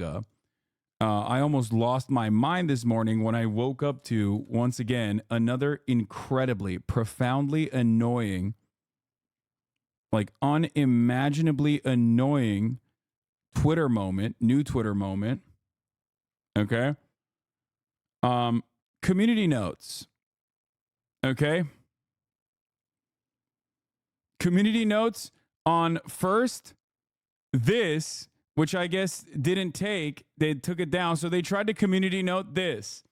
I almost lost my mind this morning when I woke up to, once again, another incredibly, profoundly annoying, like unimaginably annoying new Twitter moment. Okay. Community notes. Okay. Community notes on first this, which I guess didn't take. They took it down. So they tried to community note this.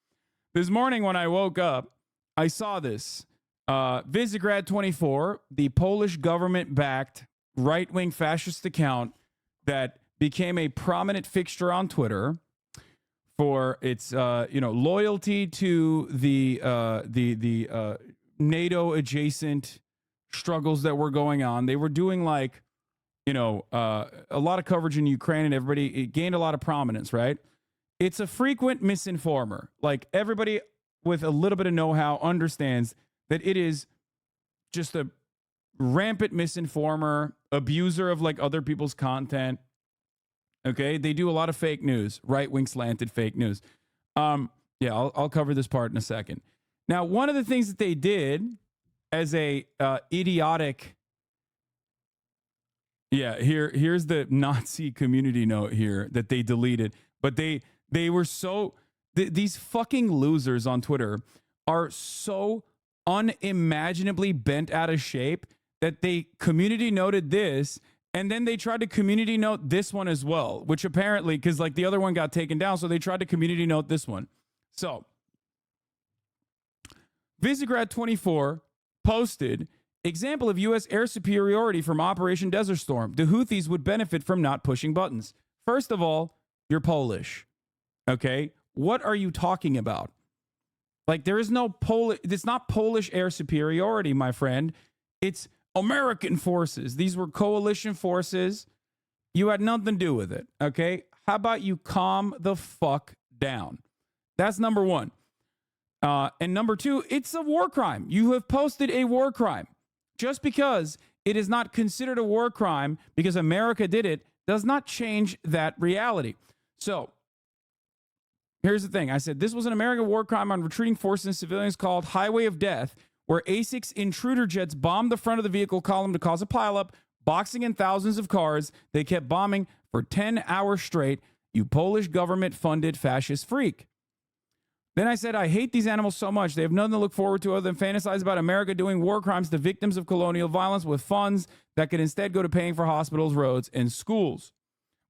This morning when I woke up, I saw this. Visegrad24, the Polish government-backed right-wing fascist account that became a prominent fixture on Twitter for its loyalty to the NATO adjacent struggles that were going on. They were doing a lot of coverage in Ukraine, and it gained a lot of prominence, right? It's a frequent misinformer. Like, everybody with a little bit of know-how understands that it is just a rampant misinformer, abuser of like other people's content. Okay, they do a lot of fake news, right-wing slanted fake news. I'll cover this part in a second. Now, one of the things that they did as a idiotic, here's the Nazi community note here that they deleted, but they were so these fucking losers on Twitter are so unimaginably bent out of shape that they community noted this. And then they tried to community note this one as well, which apparently, because like the other one got taken down, so they tried to community note this one. So, Visegrad24 posted, example of U.S. air superiority from Operation Desert Storm. The Houthis would benefit from not pushing buttons. First of all, you're Polish. Okay? What are you talking about? Like, there is no it's not Polish air superiority, my friend. It's American forces. These were coalition forces. You had nothing to do with it, okay? How about you calm the fuck down? That's number one. And number two, it's a war crime. You have posted a war crime. Just because it is not considered a war crime because America did it does not change that reality. So, here's the thing. I said this was an American war crime on retreating forces and civilians called Highway of Death, where A6 intruder jets bombed the front of the vehicle column to cause a pileup, boxing in thousands of cars. They kept bombing for 10 hours straight. You Polish government-funded fascist freak. Then I said, I hate these animals so much. They have nothing to look forward to other than fantasize about America doing war crimes to victims of colonial violence with funds that could instead go to paying for hospitals, roads, and schools.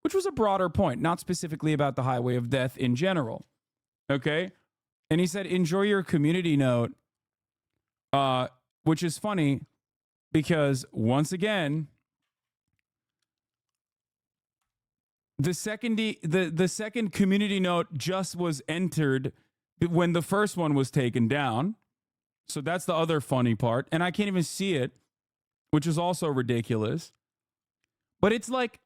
Which was a broader point, not specifically about the Highway of Death in general. Okay? And he said, enjoy your community note. Which is funny because, once again, the second community note just was entered when the first one was taken down. So that's the other funny part. And I can't even see it, which is also ridiculous. But it's like,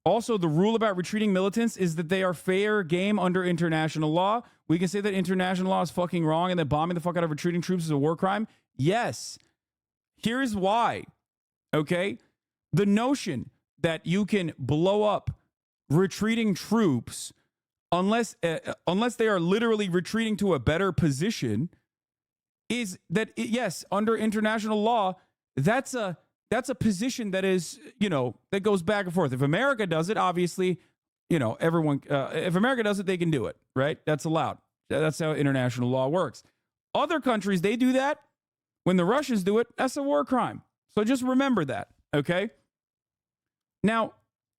also, the rule about retreating militants is that they are fair game under international law. We can say that international law is fucking wrong and that bombing the fuck out of retreating troops is a war crime. Yes. Here's why. Okay? The notion that you can blow up retreating troops unless they are literally retreating to a better position is that, yes, under international law, that's a position that is, that goes back and forth. If America does it, obviously, everyone, if America does it, they can do it, right? That's allowed. That's how international law works. Other countries, they do that. When the Russians do it, that's a war crime. So just remember that, okay? Now,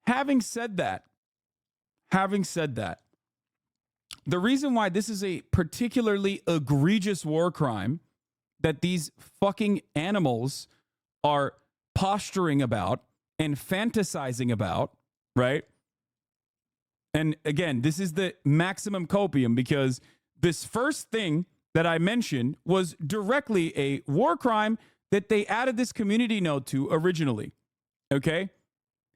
having said that, the reason why this is a particularly egregious war crime that these fucking animals are posturing about and fantasizing about, right? And again, this is the maximum copium because this first thing that I mentioned was directly a war crime that they added this community note to originally. Okay?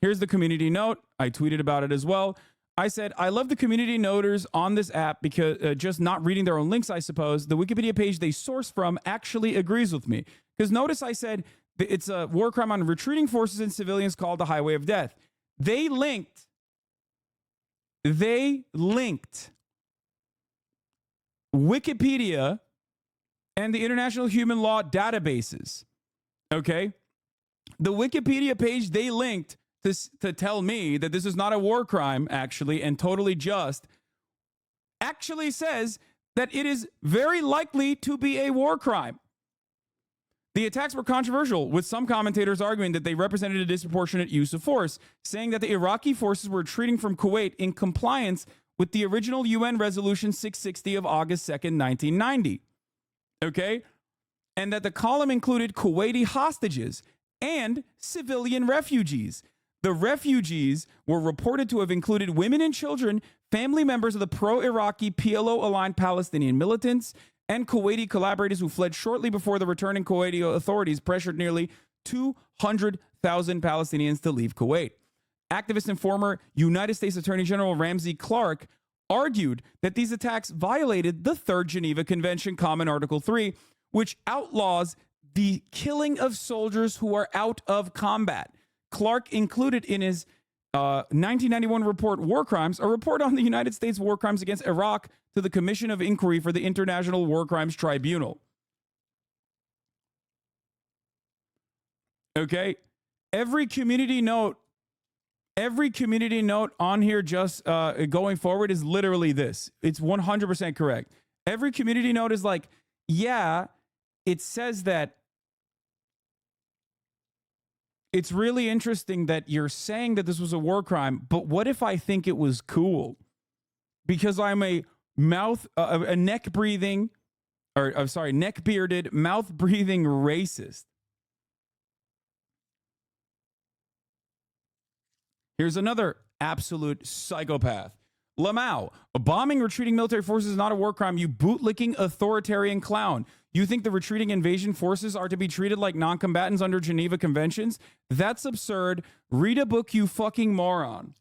Here's the community note. I tweeted about it as well. I said, I love the community noters on this app because just not reading their own links, I suppose. The Wikipedia page they source from actually agrees with me. Because notice I said it's a war crime on retreating forces and civilians called the Highway of Death. They linked Wikipedia and the international human law databases. Okay? The Wikipedia page they linked to tell me that this is not a war crime, actually, and totally just, actually says that it is very likely to be a war crime. The attacks were controversial, with some commentators arguing that they represented a disproportionate use of force, saying that the Iraqi forces were retreating from Kuwait in compliance with the original UN Resolution 660 of August 2nd, 1990. Okay? And that the column included Kuwaiti hostages and civilian refugees. The refugees were reported to have included women and children, family members of the pro-Iraqi PLO-aligned Palestinian militants, and Kuwaiti collaborators who fled shortly before the returning Kuwaiti authorities pressured nearly 200,000 Palestinians to leave Kuwait. Activist and former United States Attorney General Ramsey Clark argued that these attacks violated the Third Geneva Convention, Common Article 3, which outlaws the killing of soldiers who are out of combat. Clark included in his 1991 report, War Crimes, a report on the United States war crimes against Iraq to the Commission of Inquiry for the International War Crimes Tribunal. Okay? Every community note on here just going forward is literally this. It's 100% correct. Every community note is like, yeah, it says that it's really interesting that you're saying that this was a war crime, but what if I think it was cool? Because I'm a neck-bearded, mouth-breathing racist. Here's another absolute psychopath. Lamau, bombing retreating military forces is not a war crime, you bootlicking authoritarian clown. You think the retreating invasion forces are to be treated like non-combatants under Geneva Conventions? That's absurd. Read a book, you fucking moron.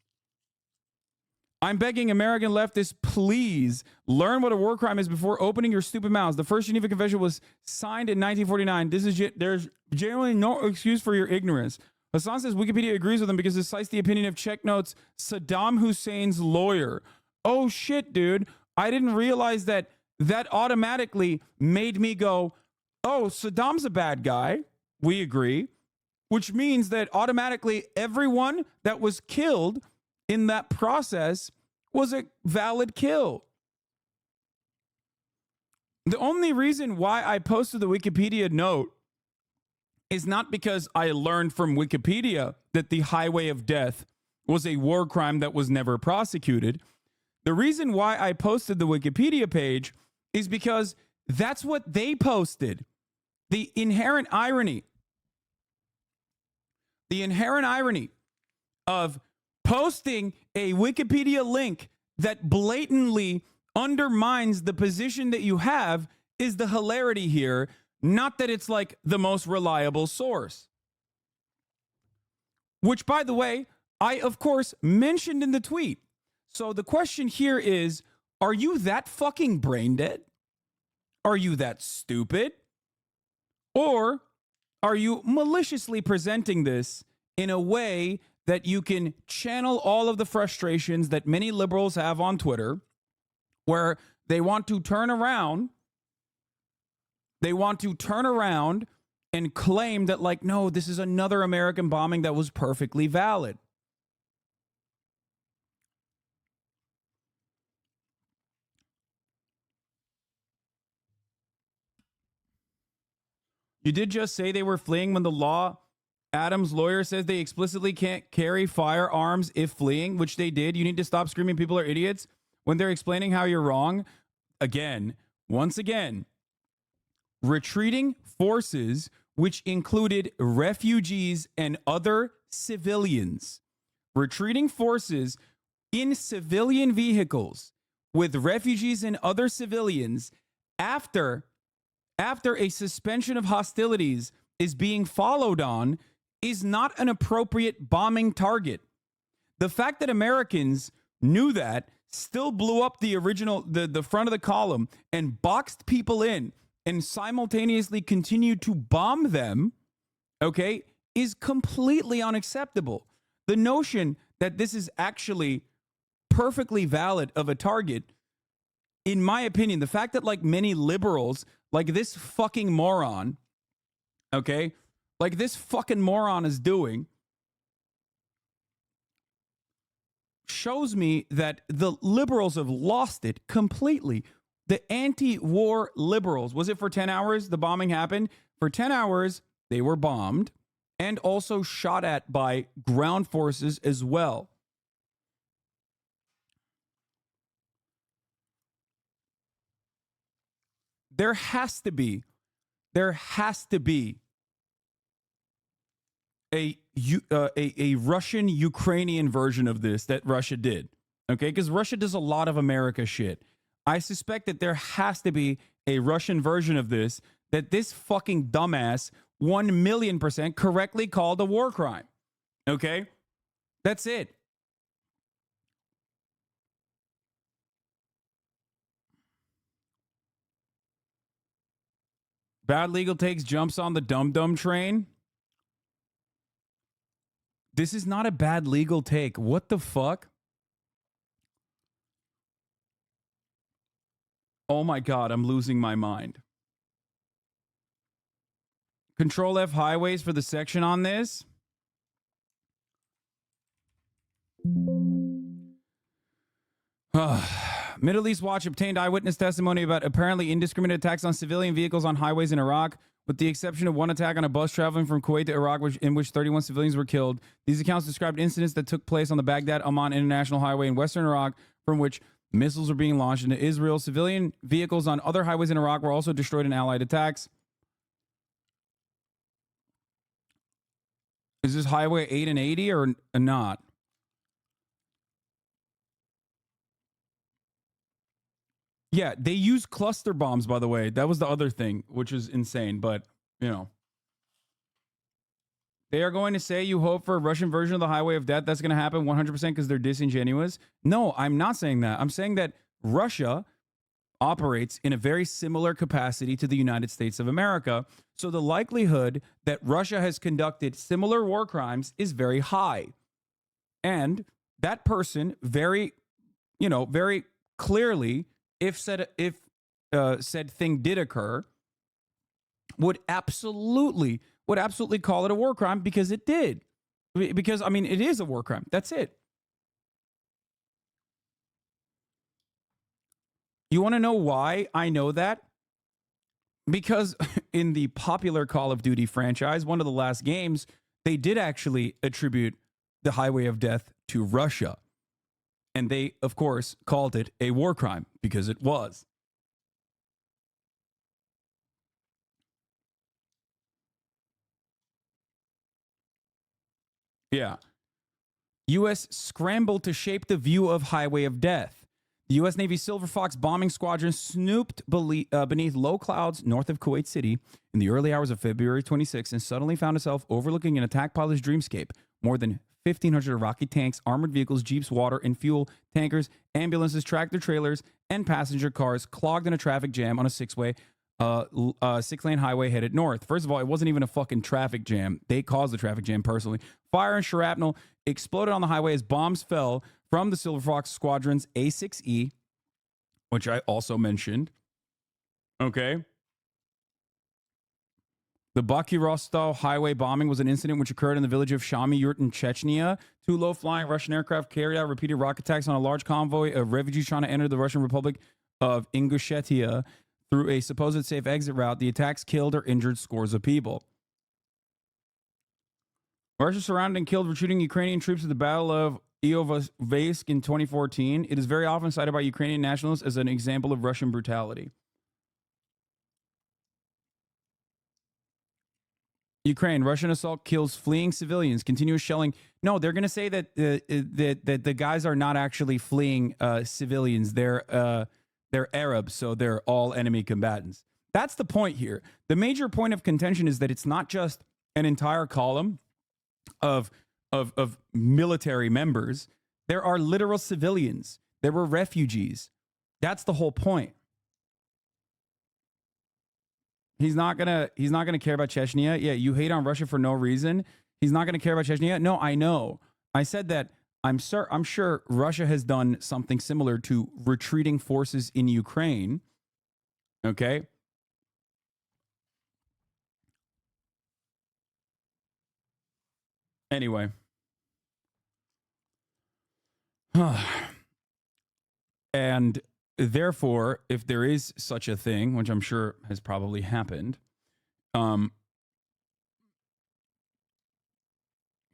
I'm begging American leftists, please learn what a war crime is before opening your stupid mouths. The first Geneva Convention was signed in 1949. There's generally no excuse for your ignorance. Hassan says Wikipedia agrees with him because it cites the opinion of Check Notes Saddam Hussein's lawyer. Oh shit, dude. I didn't realize that automatically made me go, oh, Saddam's a bad guy. We agree. Which means that automatically everyone that was killed in that process was a valid kill. The only reason why I posted the Wikipedia note is not because I learned from Wikipedia that the highway of death was a war crime that was never prosecuted. The reason why I posted the Wikipedia page is because that's what they posted. The inherent irony of posting a Wikipedia link that blatantly undermines the position that you have is the hilarity here, not that it's like the most reliable source. Which, by the way, I, of course, mentioned in the tweet. So the question here is, are you that fucking brain dead? Are you that stupid? Or are you maliciously presenting this in a way that you can channel all of the frustrations that many liberals have on Twitter, where they want to turn around and claim that, like, no, this is another American bombing that was perfectly valid. You did just say they were fleeing when the law, Adam's lawyer says they explicitly can't carry firearms if fleeing, which they did. You need to stop screaming people are idiots when they're explaining how you're wrong. Once again, retreating forces, which included refugees and other civilians, retreating forces in civilian vehicles with refugees and other civilians after a suspension of hostilities is being followed on is not an appropriate bombing target. The fact that Americans knew that, still blew up the front of the column and boxed people in and simultaneously continued to bomb them, okay, is completely unacceptable. The notion that this is actually perfectly valid of a target. In my opinion, the fact that like many liberals, like this fucking moron, okay, like this fucking moron is doing, shows me that the liberals have lost it completely. The anti-war liberals, was it for 10 hours the bombing happened? For 10 hours, they were bombed and also shot at by ground forces as well. There has to be a Russian Ukrainian version of this that Russia did. Okay, because Russia does a lot of America shit. I suspect that there has to be a Russian version of this that this fucking dumbass 1,000,000% correctly called a war crime. Okay, that's it. Bad legal takes jumps on the dum-dum train. This is not a bad legal take. What the fuck? Oh my God, I'm losing my mind. Control F highways for the section on this. Middle East Watch obtained eyewitness testimony about apparently indiscriminate attacks on civilian vehicles on highways in Iraq, with the exception of one attack on a bus traveling from Kuwait to Iraq, in which 31 civilians were killed. These accounts described incidents that took place on the Baghdad-Amman International Highway in western Iraq, from which missiles were being launched into Israel. Civilian vehicles on other highways in Iraq were also destroyed in Allied attacks. Is this Highway 8 and 80 or not? Yeah, they use cluster bombs, by the way. That was the other thing, which is insane. But, you know. They are going to say you hope for a Russian version of the Highway of Death. That's going to happen 100% because they're disingenuous. No, I'm not saying that. I'm saying that Russia operates in a very similar capacity to the United States of America. So the likelihood that Russia has conducted similar war crimes is very high. And that person very clearly, if said thing did occur, would absolutely call it a war crime because it did. Because, I mean, it is a war crime. That's it. You want to know why I know that? Because in the popular Call of Duty franchise, one of the last games, they did actually attribute the Highway of Death to Russia. And they, of course, called it a war crime because it was. Yeah. U.S. scrambled to shape the view of Highway of Death. The U.S. Navy Silver Fox bombing squadron snooped beneath low clouds north of Kuwait City in the early hours of February 26 and suddenly found itself overlooking an attack pilot's dreamscape. More than 1,500 Iraqi tanks, armored vehicles, jeeps, water and fuel tankers, ambulances, tractor trailers, and passenger cars clogged in a traffic jam on a six-lane highway headed north. First of all, it wasn't even a fucking traffic jam. They caused the traffic jam personally. Fire and shrapnel exploded on the highway as bombs fell from the Silver Fox Squadron's A6E, which I also mentioned. Okay. The Baku-Rostov highway bombing was an incident which occurred in the village of Shamy-Yurt in Chechnya. Two low-flying Russian aircraft carried out repeated rocket attacks on a large convoy of refugees trying to enter the Russian Republic of Ingushetia through a supposed safe exit route. The attacks killed or injured scores of people. Russia surrounded and killed retreating Ukrainian troops at the Battle of Iovaisk in 2014. It is very often cited by Ukrainian nationalists as an example of Russian brutality. Ukraine, Russian assault kills fleeing civilians. Continuous shelling. No, they're going to say that the guys are not actually fleeing civilians. They're Arabs, so they're all enemy combatants. That's the point here. The major point of contention is that it's not just an entire column of military members. There are literal civilians. There were refugees. That's the whole point. He's not gonna care about Chechnya. Yeah, you hate on Russia for no reason. He's not gonna care about Chechnya. No, I know. I said that I'm sure Russia has done something similar to retreating forces in Ukraine. Okay. Anyway. And therefore, if there is such a thing, which I'm sure has probably happened,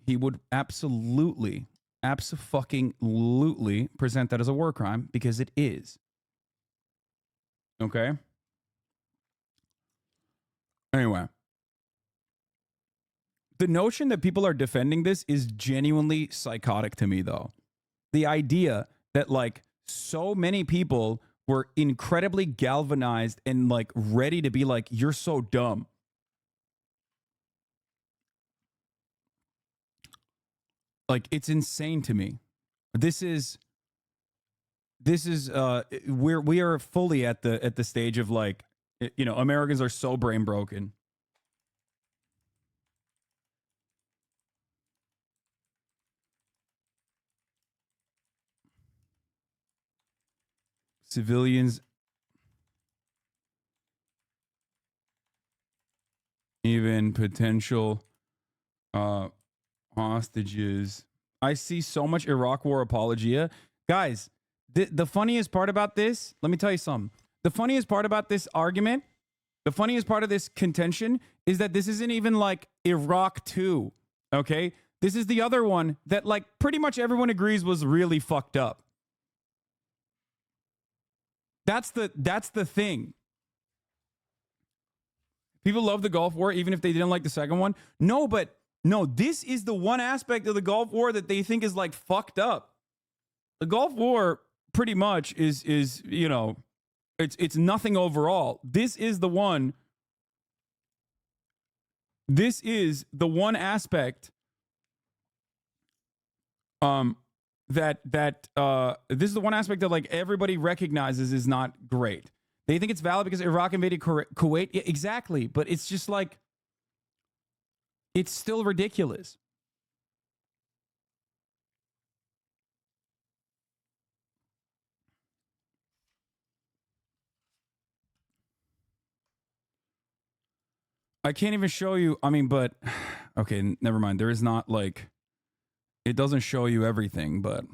he would absolutely present that as a war crime because it is. Okay? Anyway. The notion that people are defending this is genuinely psychotic to me, though. The idea that, like, so many people were incredibly galvanized and, like, ready to be like, you're so dumb. Like, it's insane to me. This is we are fully at the stage of, like, you know, Americans are so brain broken. Civilians, even potential hostages. I see so much Iraq war apologia. Guys, the funniest part about this, let me tell you something. The funniest part about this argument, the funniest part of this contention is that this isn't even like Iraq 2, okay? This is the other one that, like, pretty much everyone agrees was really fucked up. That's the thing. People love the Gulf War even if they didn't like the second one. No, this is the one aspect of the Gulf War that they think is, like, fucked up. The Gulf War pretty much is you know, it's nothing overall. This is the one aspect that this is the one aspect that, like, everybody recognizes is not great. They think it's valid because Iraq invaded Kuwait. Yeah, exactly, but it's just like, it's still ridiculous. I can't even show you. I mean, but okay, never mind. There is not, like, it doesn't show you everything, but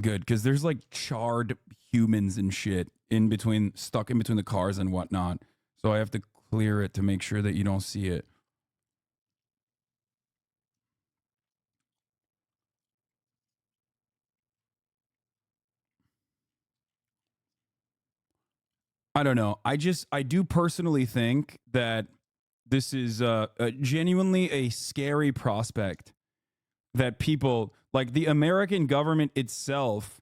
good, because there's, like, charred humans and shit stuck in between the cars and whatnot. So I have to clear it to make sure that you don't see it. I don't know. I do personally think that this is genuinely a scary prospect that people, like, the American government itself,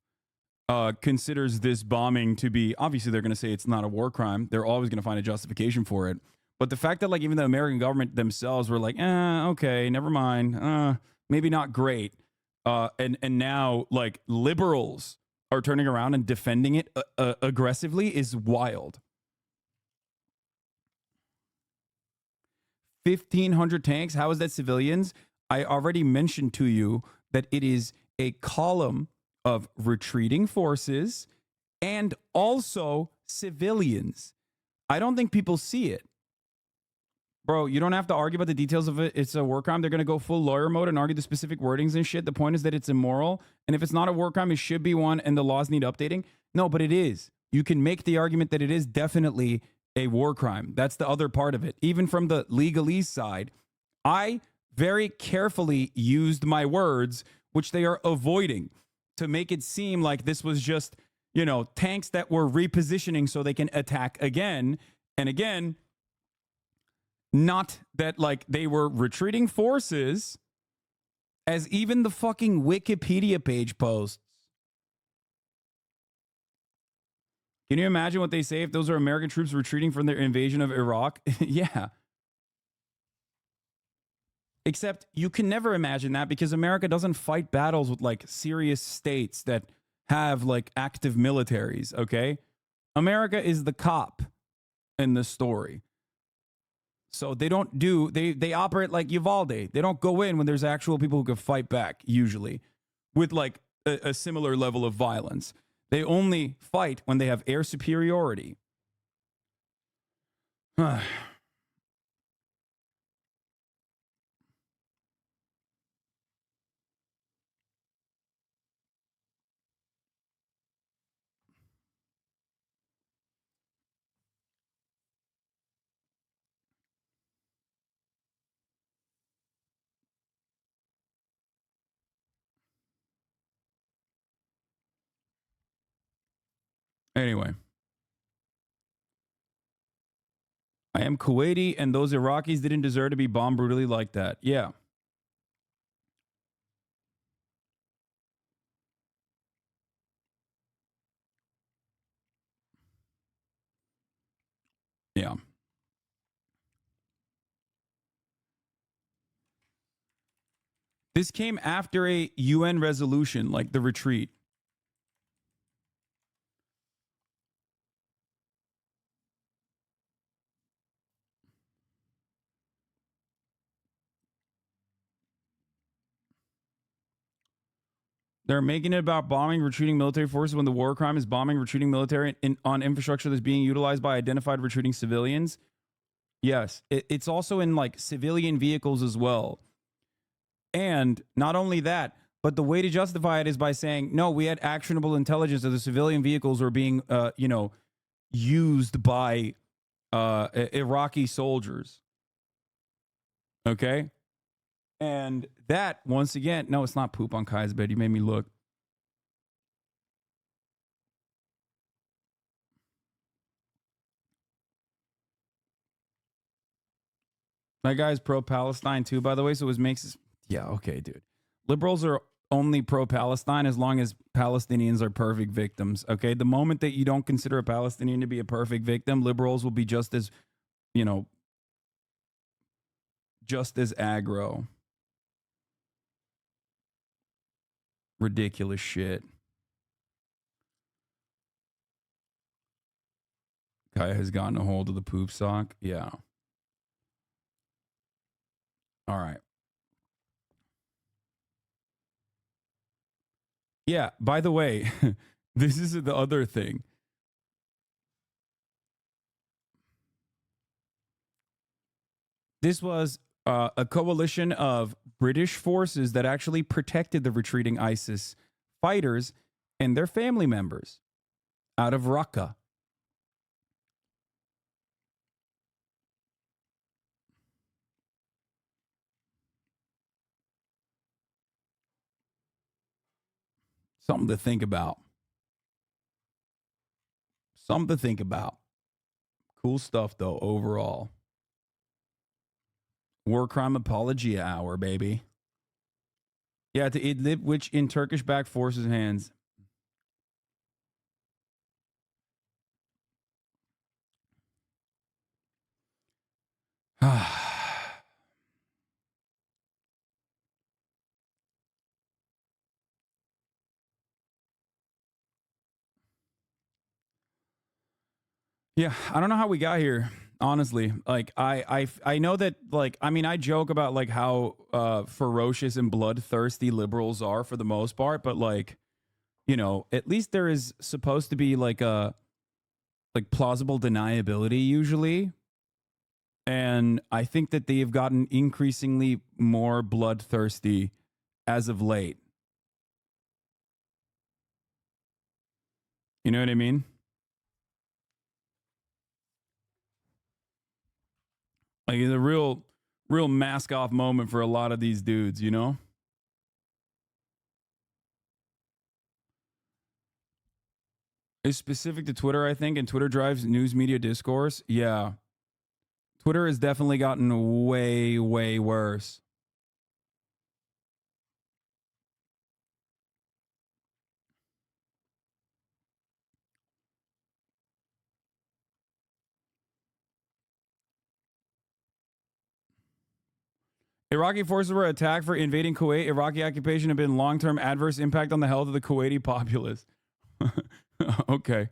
considers this bombing to be, obviously they're going to say it's not a war crime. They're always going to find a justification for it. But the fact that, like, even the American government themselves were like, okay, never mind. Maybe not great. And now, like, liberals are turning around and defending it aggressively is wild. 1,500 tanks. How is that civilians? I already mentioned to you that it is a column of retreating forces and also civilians. I don't think people see it. Bro, you don't have to argue about the details of it. It's a war crime. They're going to go full lawyer mode and argue the specific wordings and shit. The point is that it's immoral. And if it's not a war crime, it should be one, and the laws need updating. No, but it is. You can make the argument that it is definitely a war crime. That's the other part of it. Even from the legalese side, I very carefully used my words, which they are avoiding, to make it seem like this was just, you know, tanks that were repositioning so they can attack again and again. Not that, like, they were retreating forces, as even the fucking Wikipedia page posts. Can you imagine what they say if those are American troops retreating from their invasion of Iraq? Yeah. Except you can never imagine that because America doesn't fight battles with, like, serious states that have, like, active militaries, okay? America is the cop in the story. So they operate like Uvalde. They don't go in when there's actual people who can fight back, usually. with like a similar level of violence. They only fight when they have air superiority. Anyway, I am Kuwaiti, and those Iraqis didn't deserve to be bombed brutally like that. Yeah. Yeah. This came after a UN resolution, like the retreat. They're making it about bombing retreating military forces when the war crime is bombing retreating military on infrastructure that's being utilized by identified retreating civilians. Yes, it's also in like civilian vehicles as well. And not only that, but the way to justify it is by saying, no, we had actionable intelligence that the civilian vehicles were being, used by Iraqi soldiers. Okay. And that, once again, no, it's not poop on Kai's bed. You made me look. That guy's pro-Palestine too, by the way. So it makes us, yeah, okay, dude. Liberals are only pro-Palestine as long as Palestinians are perfect victims. Okay, the moment that you don't consider a Palestinian to be a perfect victim, liberals will be just as, just as aggro. Ridiculous shit. Kaya has gotten a hold of the poop sock. Yeah. All right. Yeah, by the way, this is the other thing. This was a coalition of British forces that actually protected the retreating ISIS fighters and their family members out of Raqqa. Something to think about. Something to think about. Cool stuff, though, overall. War crime apology hour, baby. Yeah, to Idlib, which in Turkish-backed forces' hands. Yeah, I don't know how we got here. Honestly, like I know that, like, I mean, I joke about like how ferocious and bloodthirsty liberals are for the most part, but like, at least there is supposed to be like a plausible deniability usually. And I think that they have gotten increasingly more bloodthirsty as of late. You know what I mean? Like it's a real mask off moment for a lot of these dudes, you know? It's specific to Twitter, I think, and Twitter drives news media discourse. Yeah. Twitter has definitely gotten way, way worse. Iraqi forces were attacked for invading Kuwait. Iraqi occupation had been long-term adverse impact on the health of the Kuwaiti populace. Okay.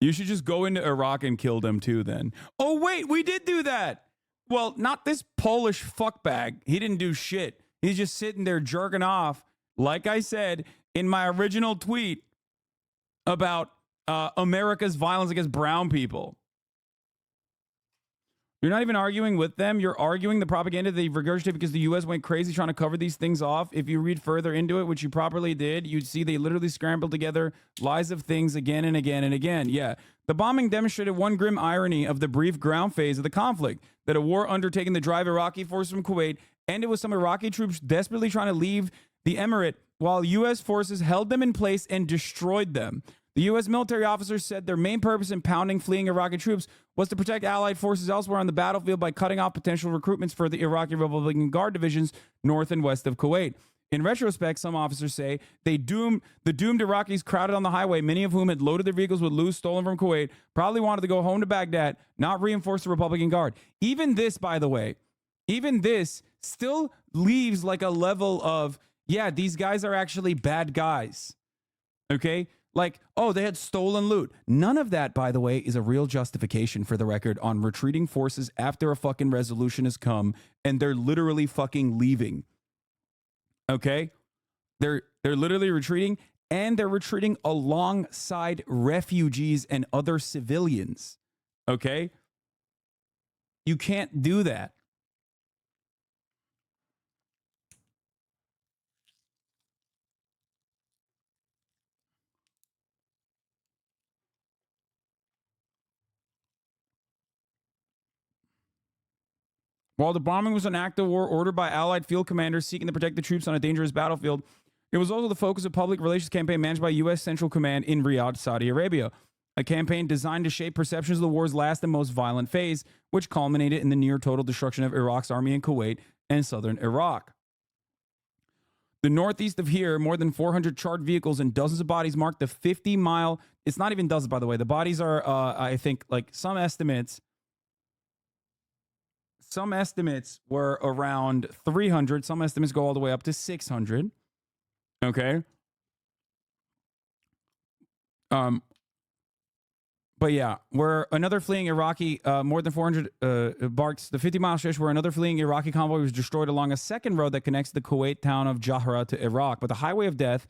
You should just go into Iraq and kill them too then. Oh, wait, we did do that. Well, not this Polish fuckbag. He didn't do shit. He's just sitting there jerking off like I said in my original tweet about America's violence against brown people. You're not even arguing with them. You're arguing the propaganda they regurgitate because the U.S. went crazy trying to cover these things off. If you read further into it, which you properly did, you'd see they literally scrambled together lies of things again and again and again. Yeah. The bombing demonstrated one grim irony of the brief ground phase of the conflict, that a war undertaken to drive Iraqi forces from Kuwait ended with some Iraqi troops desperately trying to leave the emirate while U.S. forces held them in place and destroyed them. The U.S. military officers said their main purpose in pounding fleeing Iraqi troops was to protect Allied forces elsewhere on the battlefield by cutting off potential recruitments for the Iraqi Republican Guard divisions north and west of Kuwait. In retrospect, some officers say the doomed Iraqis crowded on the highway, many of whom had loaded their vehicles with loot stolen from Kuwait, probably wanted to go home to Baghdad, not reinforce the Republican Guard. Even this, by the way, even this still leaves like a level of, yeah, these guys are actually bad guys. Okay? Like, oh, they had stolen loot. None of that, by the way, is a real justification, for the record, on retreating forces after a fucking resolution has come and they're literally fucking leaving. Okay? They're literally retreating, and they're retreating alongside refugees and other civilians. Okay? You can't do that. While the bombing was an act of war ordered by Allied field commanders seeking to protect the troops on a dangerous battlefield, it was also the focus of public relations campaign managed by U.S. Central Command in Riyadh, Saudi Arabia, a campaign designed to shape perceptions of the war's last and most violent phase, which culminated in the near total destruction of Iraq's army in Kuwait and southern Iraq. The northeast of here, more than 400 charred vehicles and dozens of bodies marked the 50-mile... It's not even dozens, by the way. The bodies are, I think, like some estimates were around 300. Some estimates go all the way up to 600. Okay. But yeah, where another fleeing Iraqi, more than 400 barks, the 50-mile stretch where another fleeing Iraqi convoy was destroyed along a second road that connects the Kuwait town of Jahra to Iraq. But the highway of death,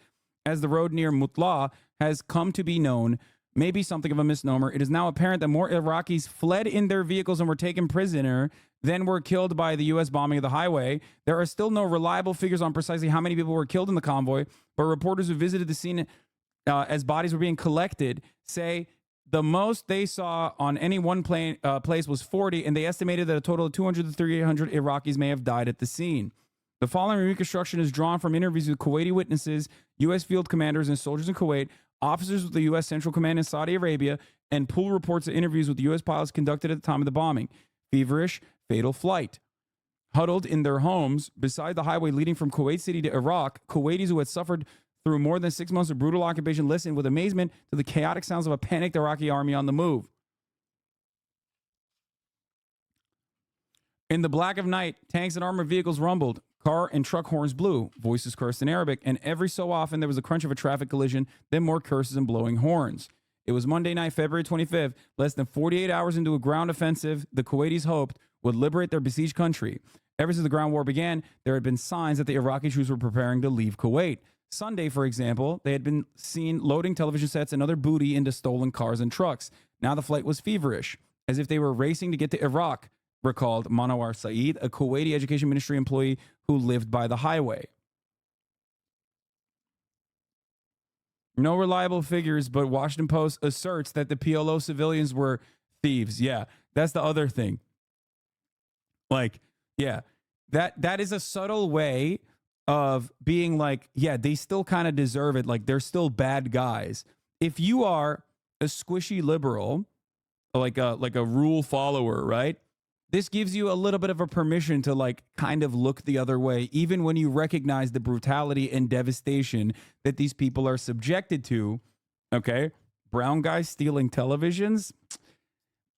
as the road near Mutla has come to be known, may be something of a misnomer. It is now apparent that more Iraqis fled in their vehicles and were taken prisoner than were killed by the U.S. bombing of the highway. There are still no reliable figures on precisely how many people were killed in the convoy, but reporters who visited the scene as bodies were being collected say the most they saw on any one place was 40, and they estimated that a total of 200 to 300 Iraqis may have died at the scene. The following reconstruction is drawn from interviews with Kuwaiti witnesses, U.S. field commanders and soldiers in Kuwait, officers with the U.S. Central Command in Saudi Arabia, and pool reports of interviews with U.S. pilots conducted at the time of the bombing. Feverish, fatal flight. Huddled in their homes beside the highway leading from Kuwait City to Iraq, Kuwaitis who had suffered through more than 6 months of brutal occupation listened with amazement to the chaotic sounds of a panicked Iraqi army on the move. In the black of night, tanks and armored vehicles rumbled. Car and truck horns blew. Voices cursed in Arabic. And every so often, there was a crunch of a traffic collision, then more curses and blowing horns. It was Monday night, February 25th, less than 48 hours into a ground offensive the Kuwaitis hoped would liberate their besieged country. Ever since the ground war began, there had been signs that the Iraqi troops were preparing to leave Kuwait. Sunday, for example, they had been seen loading television sets and other booty into stolen cars and trucks. Now the flight was feverish, as if they were racing to get to Iraq, recalled Manawar Saeed, a Kuwaiti Education Ministry employee who lived by the highway. No reliable figures, but Washington Post asserts that the PLO civilians were thieves. Yeah, that's the other thing. Like, yeah, that is a subtle way of being like, yeah, they still kind of deserve it. Like, they're still bad guys. If you are a squishy liberal, like a rule follower, right? This gives you a little bit of a permission to like kind of look the other way, even when you recognize the brutality and devastation that these people are subjected to. Okay. Brown guys stealing televisions.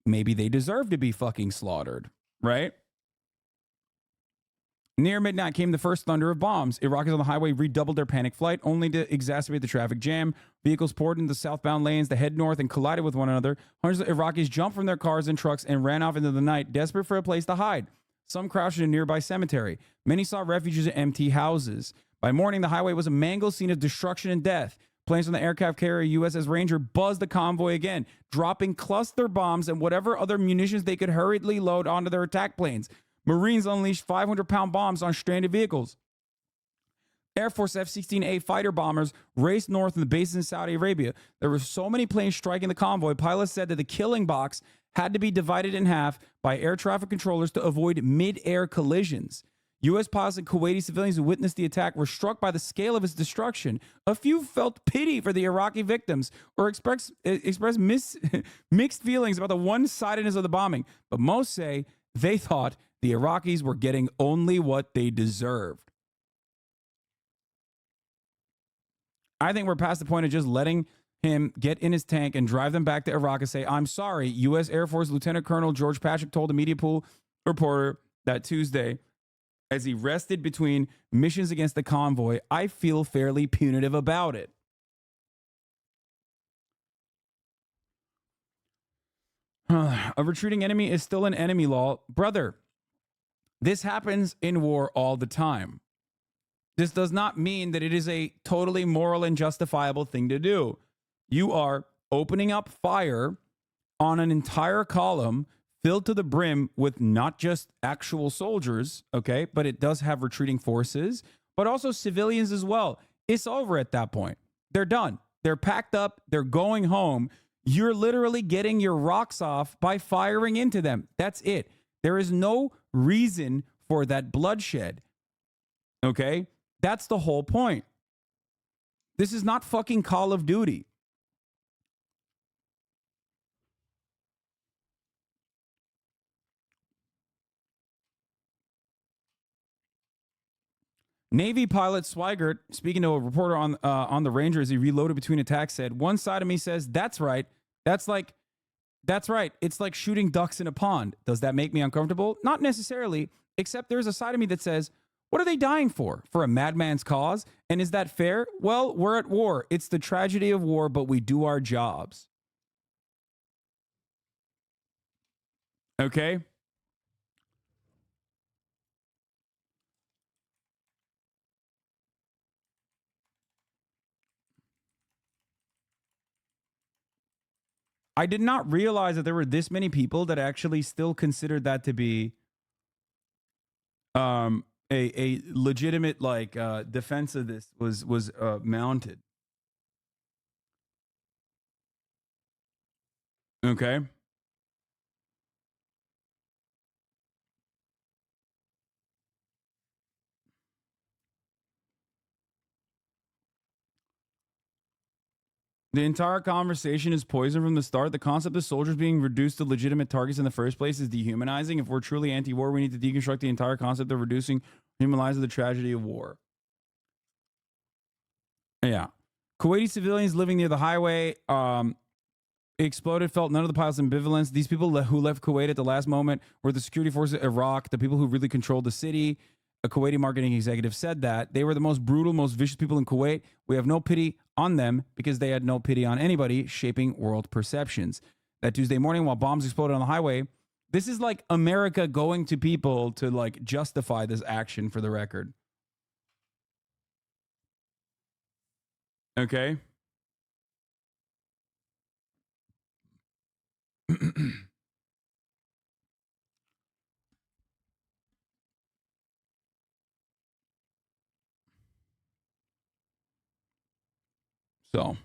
Maybe they deserve to be fucking slaughtered, right? Near midnight came the first thunder of bombs. Iraqis on the highway redoubled their panic flight, only to exacerbate the traffic jam. Vehicles poured into the southbound lanes that head north and collided with one another. Hundreds of Iraqis jumped from their cars and trucks and ran off into the night, desperate for a place to hide. Some crouched in a nearby cemetery. Many saw refuges in empty houses. By morning, the highway was a mangled scene of destruction and death. Planes from the aircraft carrier USS Ranger buzzed the convoy again, dropping cluster bombs and whatever other munitions they could hurriedly load onto their attack planes. Marines unleashed 500-pound bombs on stranded vehicles. Air Force F-16A fighter bombers raced north in the bases in Saudi Arabia. There were so many planes striking the convoy, pilots said that the killing box had to be divided in half by air traffic controllers to avoid mid-air collisions. U.S. pilots and Kuwaiti civilians who witnessed the attack were struck by the scale of its destruction. A few felt pity for the Iraqi victims or expressed mixed feelings about the one-sidedness of the bombing, but most say they thought the Iraqis were getting only what they deserved. I think we're past the point of just letting him get in his tank and drive them back to Iraq and say, I'm sorry. U.S. Air Force Lieutenant Colonel George Patrick told a media pool reporter that Tuesday, as he rested between missions against the convoy, I feel fairly punitive about it. A retreating enemy is still an enemy, law. Brother, this happens in war all the time. This does not mean that it is a totally moral and justifiable thing to do. You are opening up fire on an entire column filled to the brim with not just actual soldiers, okay, but it does have retreating forces, but also civilians as well. It's over at that point. They're done. They're packed up. They're going home. You're literally getting your rocks off by firing into them. That's it. There is no reason for that bloodshed, okay? That's the whole point. This is not fucking Call of Duty. Navy pilot Swigert, speaking to a reporter on the Ranger as he reloaded between attacks, said, one side of me says, that's right. That's right. It's like shooting ducks in a pond. Does that make me uncomfortable? Not necessarily, except there's a side of me that says, what are they dying for? For a madman's cause? And is that fair? Well, we're at war. It's the tragedy of war, but we do our jobs. Okay? I did not realize that there were this many people that actually still considered that to be a legitimate defense of this was mounted. Okay. The entire conversation is poison from the start. The concept of soldiers being reduced to legitimate targets in the first place is dehumanizing. If we're truly anti-war, we need to deconstruct the entire concept of reducing humanizing the tragedy of war. Yeah. Kuwaiti civilians living near the highway exploded, felt none of the pilots' ambivalence. These people who left Kuwait at the last moment were the security forces of Iraq, the people who really controlled the city. A Kuwaiti marketing executive said that they were the most brutal, most vicious people in Kuwait. We have no pity on them because they had no pity on anybody, shaping world perceptions. That Tuesday morning, while bombs exploded on the highway, this is like America going to people to like justify this action, for the record. Okay. So,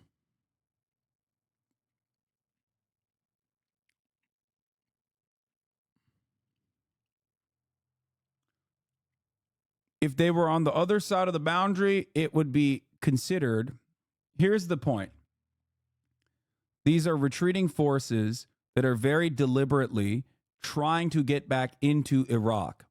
if they were on the other side of the boundary, it would be considered. Here's the point. These are retreating forces that are very deliberately trying to get back into Iraq.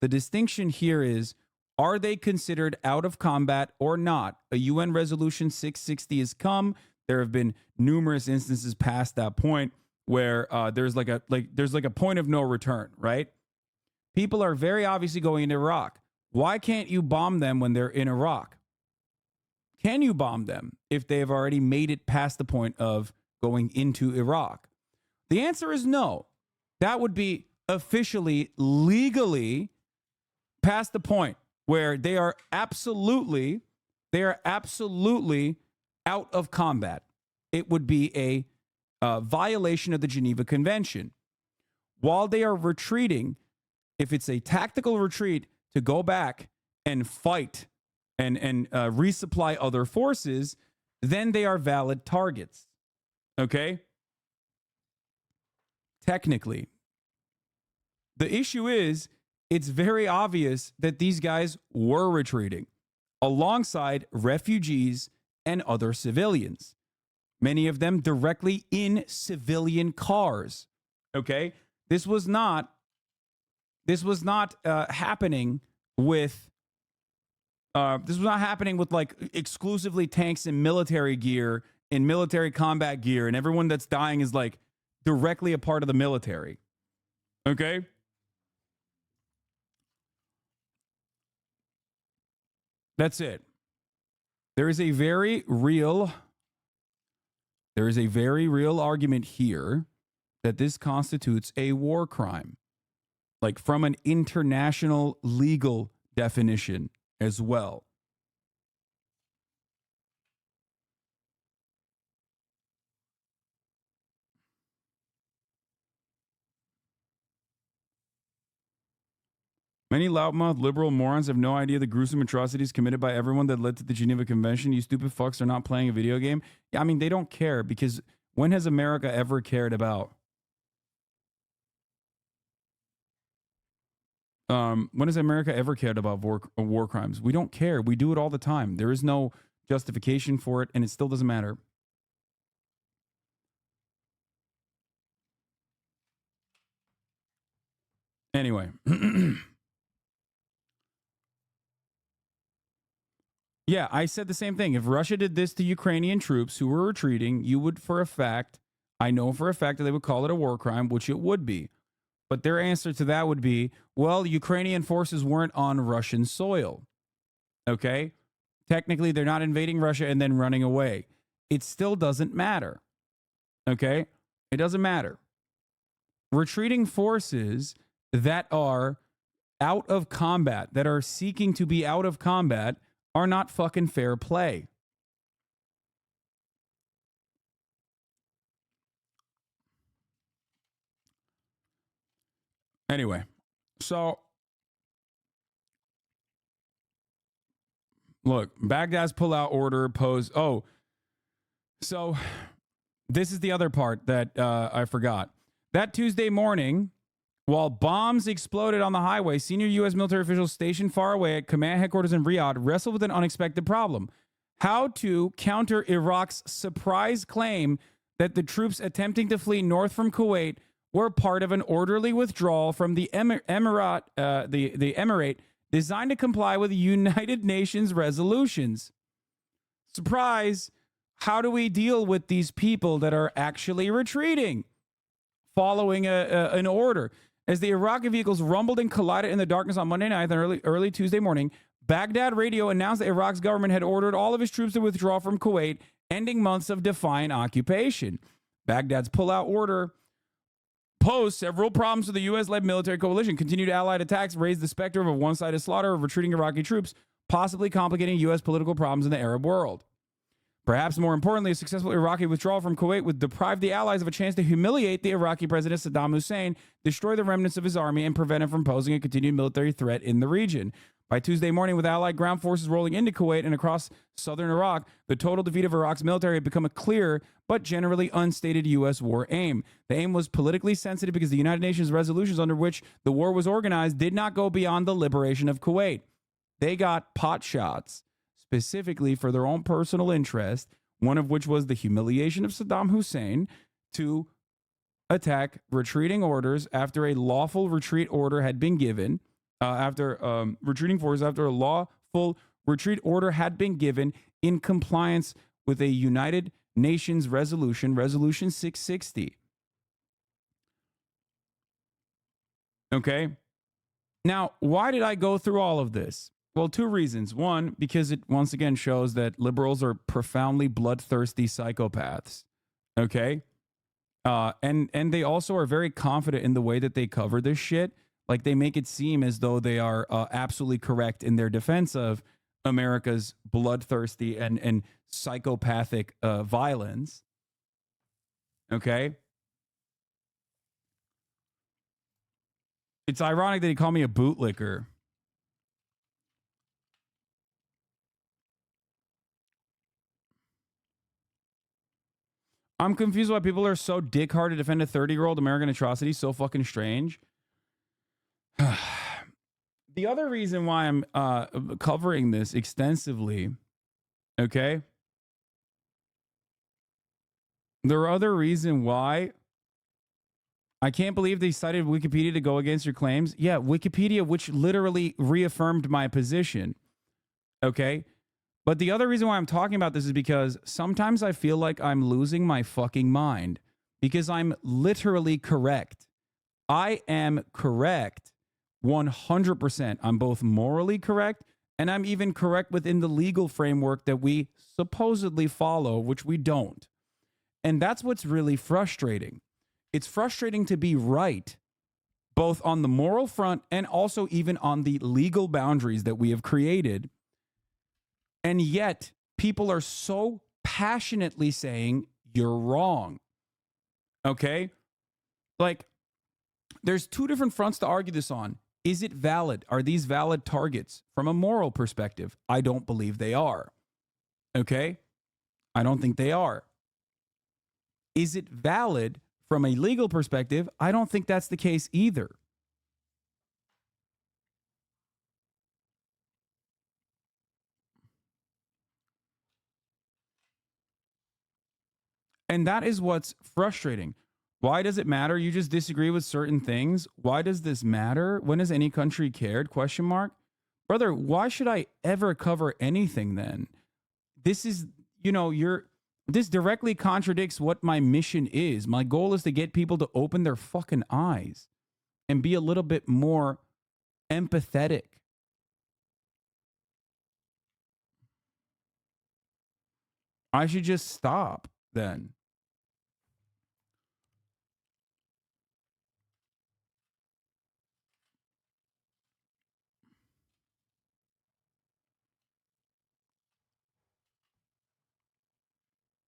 The distinction here is, are they considered out of combat or not? A UN resolution 660 has come. There have been numerous instances past that point where there's like a point of no return, right? People are very obviously going into Iraq. Why can't you bomb them when they're in Iraq? Can you bomb them if they have already made it past the point of going into Iraq? The answer is no. That would be officially, legally past the point where they are absolutely out of combat. It would be a violation of the Geneva Convention. While they are retreating, if it's a tactical retreat to go back and fight and resupply other forces, then they are valid targets. Okay? Technically. The issue is, it's very obvious that these guys were retreating alongside refugees and other civilians, many of them directly in civilian cars. Okay? This was not happening with like exclusively tanks and military gear and military combat gear, and everyone that's dying is like directly a part of the military. Okay? That's it. There is a very real argument here that this constitutes a war crime, like from an international legal definition as well. Many loudmouth liberal morons have no idea the gruesome atrocities committed by everyone that led to the Geneva Convention. You stupid fucks are not playing a video game. Yeah, I mean, they don't care, because when has America ever cared about? When has America ever cared about war crimes? We don't care. We do it all the time. There is no justification for it, and it still doesn't matter. Anyway. Yeah, I said the same thing. If Russia did this to Ukrainian troops who were retreating, you would I know for a fact that they would call it a war crime, which it would be. But their answer to that would be, well, Ukrainian forces weren't on Russian soil. Okay? Technically, they're not invading Russia and then running away. It still doesn't matter. Okay? It doesn't matter. Retreating forces that are out of combat, that are seeking to be out of combat, are not fucking fair play. Anyway, so look, Baghdad's pullout order posed. Oh, so this is the other part that I forgot. That Tuesday morning, while bombs exploded on the highway, senior U.S. military officials stationed far away at command headquarters in Riyadh wrestled with an unexpected problem: how to counter Iraq's surprise claim that the troops attempting to flee north from Kuwait were part of an orderly withdrawal from the emirate designed to comply with United Nations resolutions. Surprise! How do we deal with these people that are actually retreating following an order? As the Iraqi vehicles rumbled and collided in the darkness on Monday night and early Tuesday morning, Baghdad radio announced that Iraq's government had ordered all of its troops to withdraw from Kuwait, ending months of defiant occupation. Baghdad's pullout order posed several problems to the U.S.-led military coalition. Continued allied attacks raised the specter of a one-sided slaughter of retreating Iraqi troops, possibly complicating U.S. political problems in the Arab world. Perhaps more importantly, a successful Iraqi withdrawal from Kuwait would deprive the allies of a chance to humiliate the Iraqi president Saddam Hussein, destroy the remnants of his army, and prevent him from posing a continued military threat in the region. By Tuesday morning, with allied ground forces rolling into Kuwait and across southern Iraq, the total defeat of Iraq's military had become a clear but generally unstated U.S. war aim. The aim was politically sensitive because the United Nations resolutions under which the war was organized did not go beyond the liberation of Kuwait. They got pot shots specifically for their own personal interest, one of which was the humiliation of Saddam Hussein, to attack retreating orders after a lawful retreat order had been given, retreating forces after a lawful retreat order had been given in compliance with a United Nations resolution, Resolution 660. Okay? Now, why did I go through all of this? Well, two reasons. One, because it once again shows that liberals are profoundly bloodthirsty psychopaths. Okay? And they also are very confident in the way that they cover this shit. Like they make it seem as though they are absolutely correct in their defense of America's bloodthirsty and psychopathic violence. Okay. It's ironic that he called me a bootlicker. I'm confused why people are so dick hard to defend a 30-year-old American atrocity. So fucking strange. The other reason why I'm covering this extensively, okay? There are other reason why I can't believe they cited Wikipedia to go against your claims. Yeah, Wikipedia, which literally reaffirmed my position, okay? But the other reason why I'm talking about this is because sometimes I feel like I'm losing my fucking mind because I'm literally correct. I am correct 100%. I'm both morally correct and I'm even correct within the legal framework that we supposedly follow, which we don't. And that's what's really frustrating. It's frustrating to be right, both on the moral front and also even on the legal boundaries that we have created. And yet, people are so passionately saying you're wrong. Okay? Like, there's two different fronts to argue this on. Is it valid? Are these valid targets? From a moral perspective, I don't believe they are. Okay? I don't think they are. Is it valid from a legal perspective? I don't think that's the case either. And that is what's frustrating. Why does it matter? You just disagree with certain things. Why does this matter? When has any country cared? Question mark. Brother, why should I ever cover anything then? This is, this directly contradicts what my mission is. My goal is to get people to open their fucking eyes and be a little bit more empathetic. I should just stop then.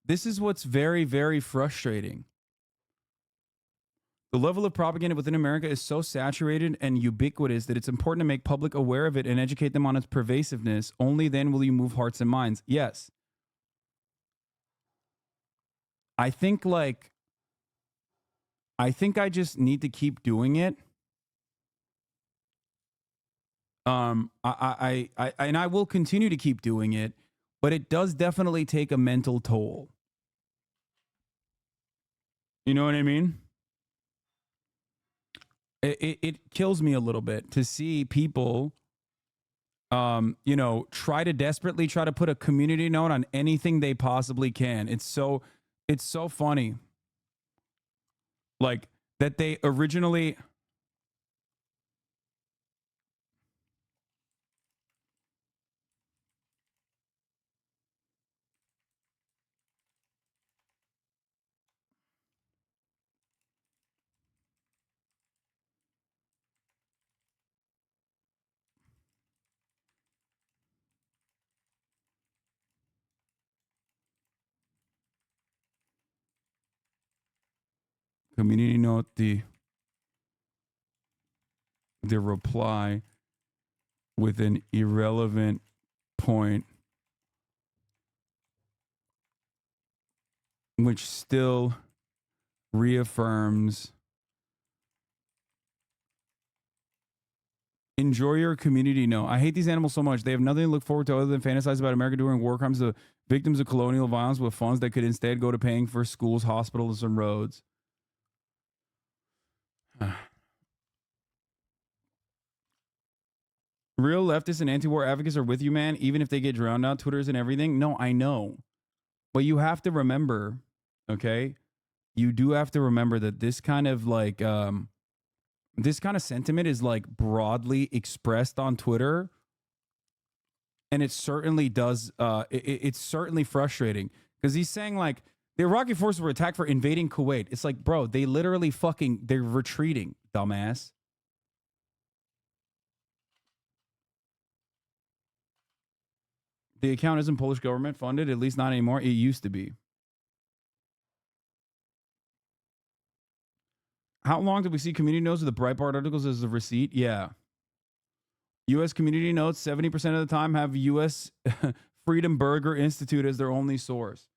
This is what's very, very frustrating. The level of propaganda within America is so saturated and ubiquitous that it's important to make public aware of it and educate them on its pervasiveness. Only then will you move hearts and minds. Yes. I think I just need to keep doing it. I will continue to keep doing it, but it does definitely take a mental toll. You know what I mean? It kills me a little bit to see people, try to desperately try to put a community note on anything they possibly can. It's so funny. Like that they originally. Community note the reply with an irrelevant point, which still reaffirms enjoy your community note. I hate these animals so much. They have nothing to look forward to other than fantasize about America doing war crimes to victims of colonial violence with funds that could instead go to paying for schools, hospitals, and roads. Real leftists and anti-war advocates are with you, man, even if they get drowned out, Twitters and everything. No, I know. But you have to remember, okay? You do have to remember that this kind of sentiment is like broadly expressed on Twitter. And it certainly does, it's certainly frustrating. Because he's saying like, the Iraqi forces were attacked for invading Kuwait. It's like, bro, they literally they're retreating, dumbass. The account isn't Polish government funded, at least not anymore. It used to be. How long did we see community notes with the Breitbart articles as a receipt? Yeah. U.S. community notes, 70% of the time have U.S. Freedom Burger Institute as their only source.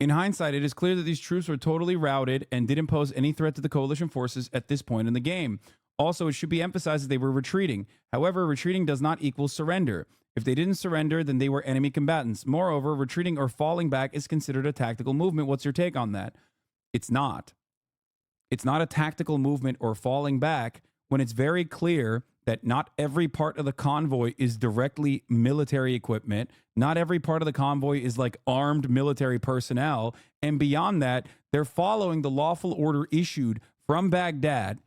In hindsight, it is clear that these troops were totally routed and didn't pose any threat to the coalition forces at this point in the game. Also, it should be emphasized that they were retreating. However, retreating does not equal surrender. If they didn't surrender, then they were enemy combatants. Moreover, retreating or falling back is considered a tactical movement. What's your take on that? It's not. It's not a tactical movement or falling back when it's very clear that not every part of the convoy is directly military equipment. Not every part of the convoy is like armed military personnel. And beyond that, they're following the lawful order issued from Baghdad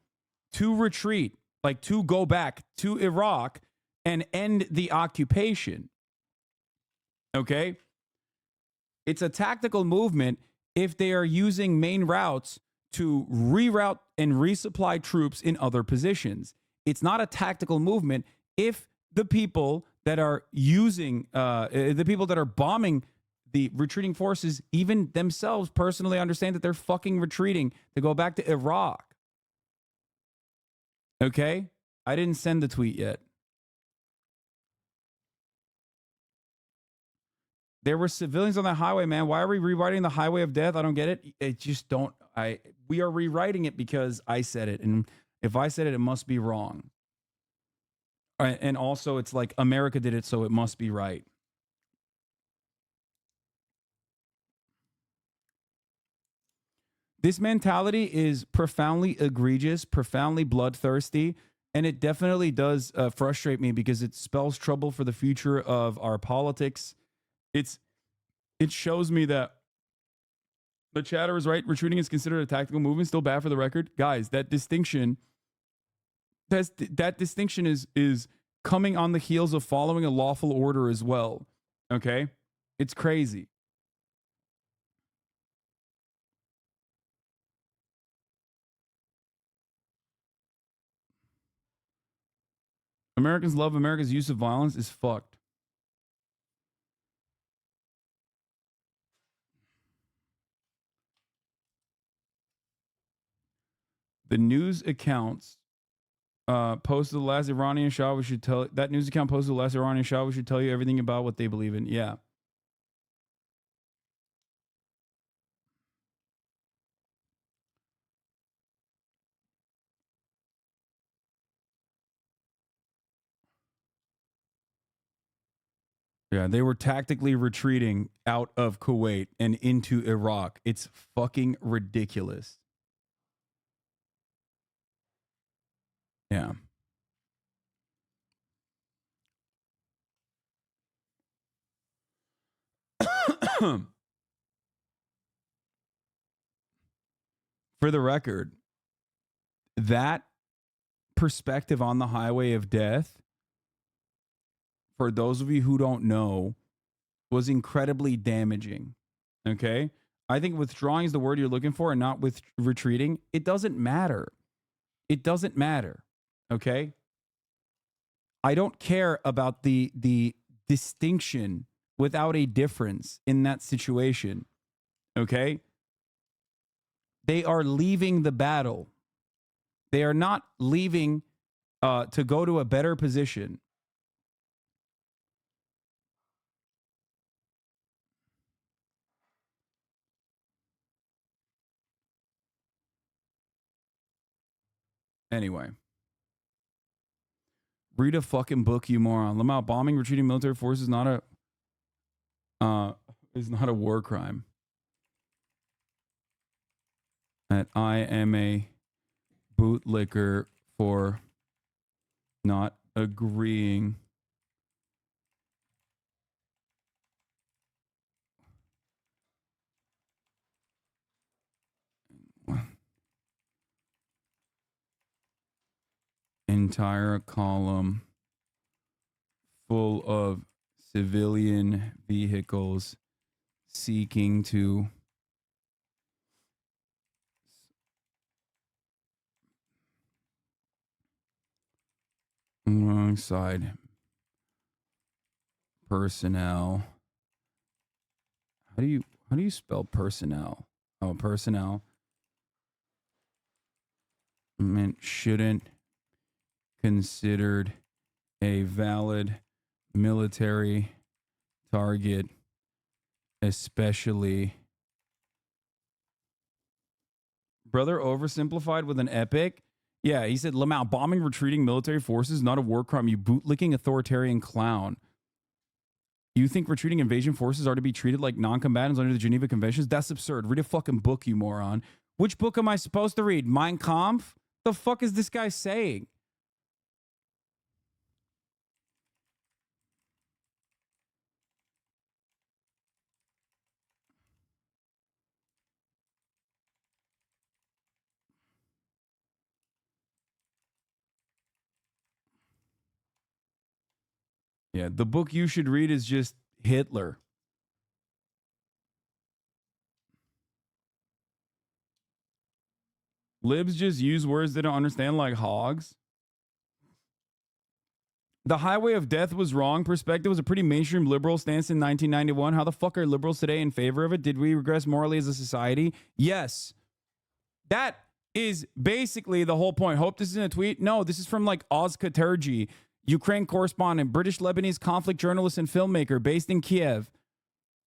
to retreat, like to go back to Iraq and end the occupation. Okay? It's a tactical movement if they are using main routes to reroute and resupply troops in other positions. It's not a tactical movement if the people that are using, the people that are bombing the retreating forces, even themselves personally understand that they're fucking retreating to go back to Iraq. Okay? I didn't send the tweet yet. There were civilians on the highway, man. Why are we rewriting the highway of death? I don't get it. It just don't. We are rewriting it because I said it. And if I said it, it must be wrong. And also, it's like America did it, so it must be right. This mentality is profoundly egregious, profoundly bloodthirsty, and it definitely does frustrate me because it spells trouble for the future of our politics. It shows me that the chatter is right. Retreating is considered a tactical movement. Still bad for the record, guys. That distinction is coming on the heels of following a lawful order as well. Okay, it's crazy. Americans love America's use of violence is fucked. The news accounts posted the last Iranian Shah. We should tell that news account posted the last Iranian Shah. We should tell you everything about what they believe in. Yeah. Yeah, they were tactically retreating out of Kuwait and into Iraq. It's fucking ridiculous. Yeah. For the record, that perspective on the highway of death, for those of you who don't know, was incredibly damaging. Okay? I think withdrawing is the word you're looking for and not with retreating. It doesn't matter. It doesn't matter. Okay? I don't care about the distinction without a difference in that situation. Okay? They are leaving the battle. They are not leaving to go to a better position. Anyway. Read a fucking book, you moron. Lamau, bombing retreating military forces is not a war crime. And I am a bootlicker for not agreeing. Entire column full of civilian vehicles seeking to alongside personnel. How do you spell personnel? Oh, personnel. Shouldn't considered a valid military target, especially. Brother oversimplified with an epic. Yeah, he said, Lamau, bombing retreating military forces, not a war crime, you bootlicking authoritarian clown. You think retreating invasion forces are to be treated like non-combatants under the Geneva Conventions? That's absurd. Read a fucking book, you moron. Which book am I supposed to read? Mein Kampf? The fuck is this guy saying? Yeah, the book you should read is just Hitler. Libs just use words they don't understand like hogs. The highway of death was wrong. Perspective was a pretty mainstream liberal stance in 1991. How the fuck are liberals today in favor of it? Did we regress morally as a society? Yes. That is basically the whole point. Hope this isn't a tweet. No, this is from like Oz Katerji, Ukraine correspondent, British Lebanese conflict journalist and filmmaker based in Kiev.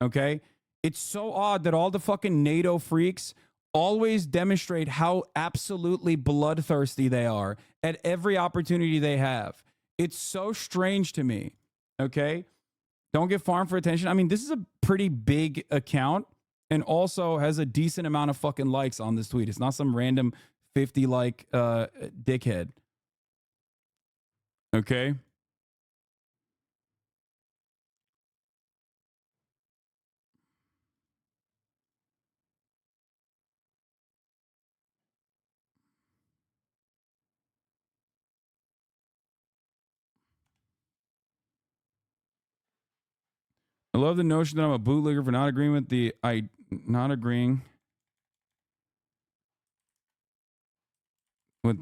Okay? It's so odd that all the fucking NATO freaks always demonstrate how absolutely bloodthirsty they are at every opportunity they have. It's so strange to me. Okay? Don't get farmed for attention. I mean, this is a pretty big account and also has a decent amount of fucking likes on this tweet. It's not some random 50 like dickhead. Okay? I love the notion that I'm a bootlegger for not agreeing with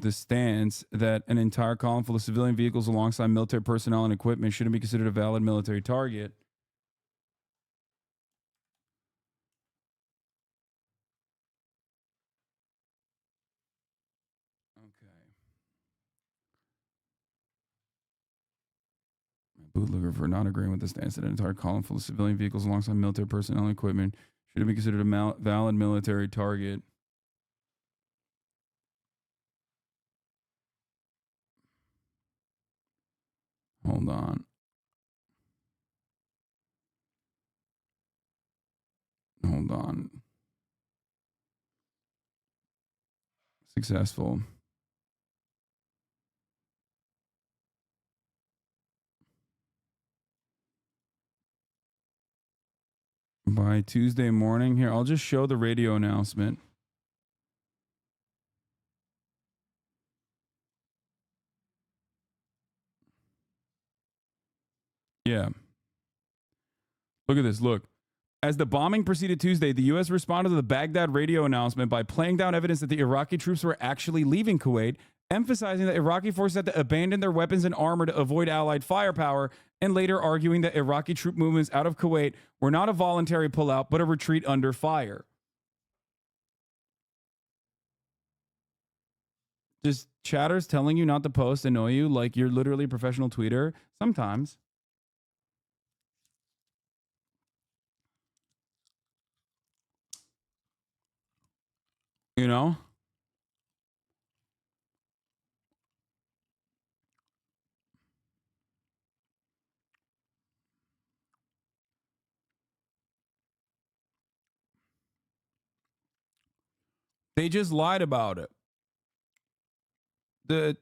the stance that an entire column full of civilian vehicles alongside military personnel and equipment shouldn't be considered a valid military target. Bootlegger for not agreeing with the stance that an entire column full of civilian vehicles alongside military personnel and equipment should be considered a valid military target. Hold on. Hold on. Successful. By Tuesday morning, here, I'll just show the radio announcement. Yeah. Look at this. Look. As the bombing proceeded Tuesday, the U.S. responded to the Baghdad radio announcement by playing down evidence that the Iraqi troops were actually leaving Kuwait, emphasizing that Iraqi forces had to abandon their weapons and armor to avoid Allied firepower, and later arguing that Iraqi troop movements out of Kuwait were not a voluntary pullout, but a retreat under fire. Just chatters telling you not to post annoy you like you're literally a professional tweeter? Sometimes. You know? They just lied about it. The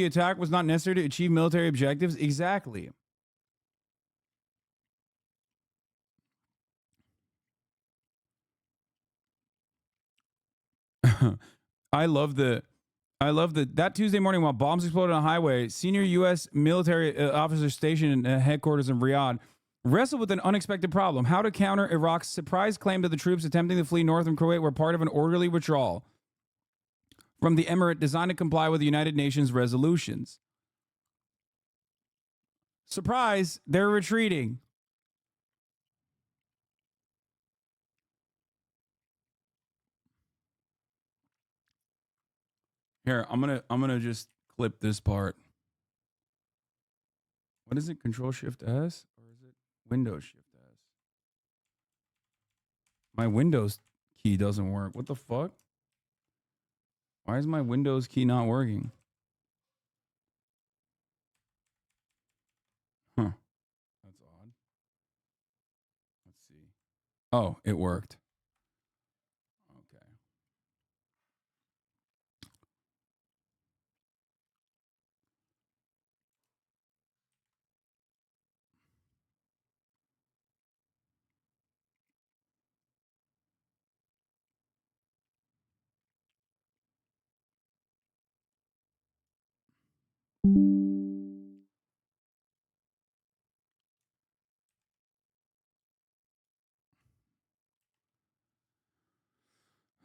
attack was not necessary to achieve military objectives. Exactly. I love that Tuesday morning while bombs exploded on a highway, senior U.S. military officers stationed in headquarters in Riyadh wrestled with an unexpected problem: how to counter Iraq's surprise claim that the troops attempting to flee north from Kuwait were part of an orderly withdrawal from the emirate designed to comply with the United Nations resolutions. Surprise, they're retreating. Here, I'm gonna just clip this part. What is it? Control Shift S or is it Windows Shift S? My Windows key doesn't work. What the fuck? Why is my Windows key not working? Huh. That's odd. Let's see. Oh, it worked.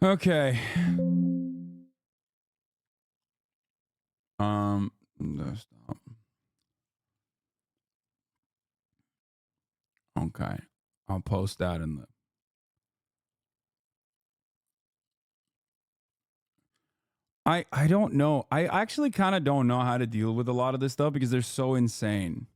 Okay. No, stop. Okay. I'll post that in the. I don't know. I actually kind of don't know how to deal with a lot of this stuff because they're so insane.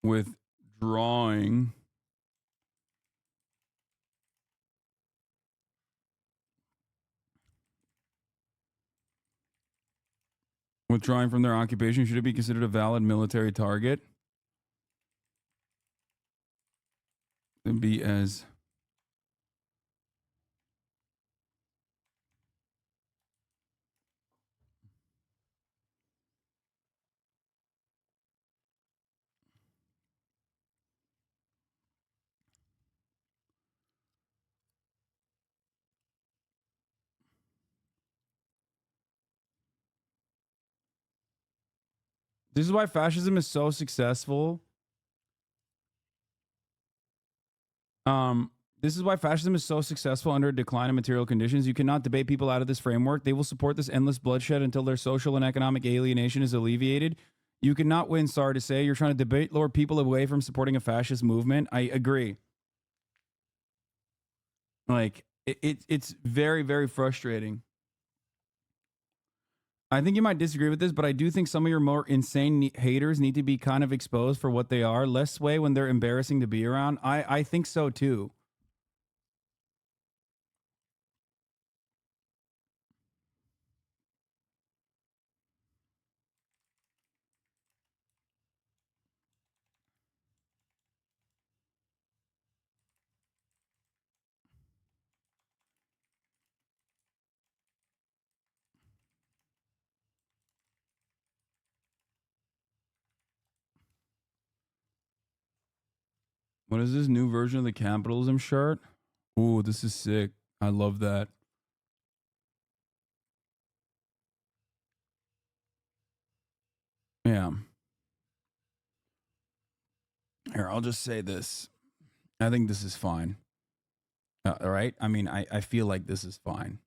Withdrawing withdrawing from their occupation, should it be considered a valid military target? And be as this is why fascism is so successful. This is why fascism is so successful under a decline in material conditions. You cannot debate people out of this framework. They will support this endless bloodshed until their social and economic alienation is alleviated. You cannot win, sorry to say. You're trying to debate lure people away from supporting a fascist movement. I agree. Like, it's very, very frustrating. I think you might disagree with this, but I do think some of your more insane haters need to be kind of exposed for what they are. Less sway when they're embarrassing to be around. I think so too. What is this new version of the capitalism shirt? Ooh, this is sick. I love that. Yeah. Here, I'll just say this. I think this is fine. All right. I mean, I feel like this is fine.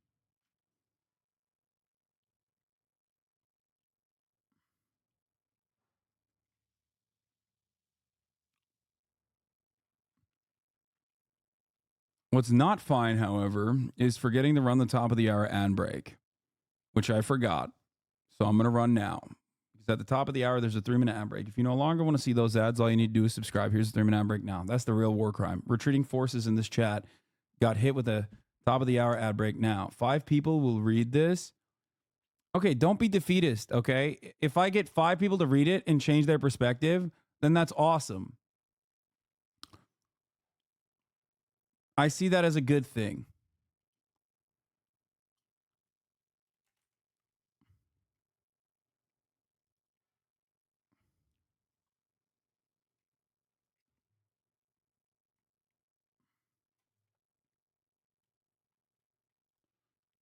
What's not fine, however, is forgetting to run the top of the hour ad break, which I forgot. So I'm going to run now. Because at the top of the hour, there's a 3-minute ad break. If you no longer want to see those ads, all you need to do is subscribe. Here's the 3-minute ad break now. That's the real war crime. Retreating forces in this chat got hit with a top of the hour ad break now. 5 people will read this. Okay, don't be defeatist, okay? If I get 5 people to read it and change their perspective, then that's awesome. I see that as a good thing.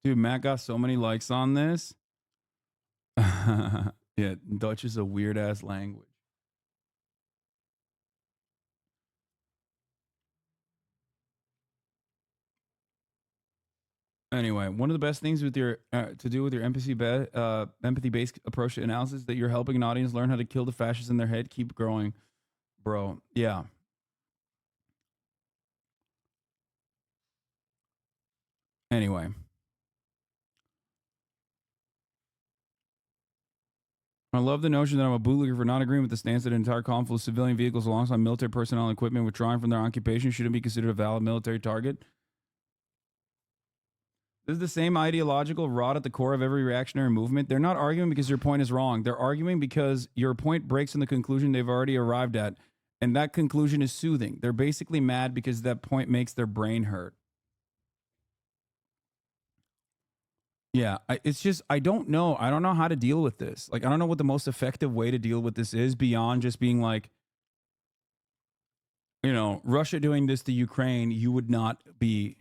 Dude, Matt got so many likes on this. Yeah, Dutch is a weird ass language. Anyway, one of the best things with your to do with your empathy-based approach to analysis is that you're helping an audience learn how to kill the fascists in their head. Keep growing, bro. Yeah. Anyway. I love the notion that I'm a bootlegger for not agreeing with the stance that an entire column full of civilian vehicles alongside military personnel and equipment withdrawing from their occupation shouldn't be considered a valid military target. This is the same ideological rot at the core of every reactionary movement. They're not arguing because your point is wrong. They're arguing because your point breaks on the conclusion they've already arrived at, and that conclusion is soothing. They're basically mad because that point makes their brain hurt. Yeah, it's just I don't know. I don't know how to deal with this. Like I don't know what the most effective way to deal with this is beyond just being like, Russia doing this to Ukraine, you would not be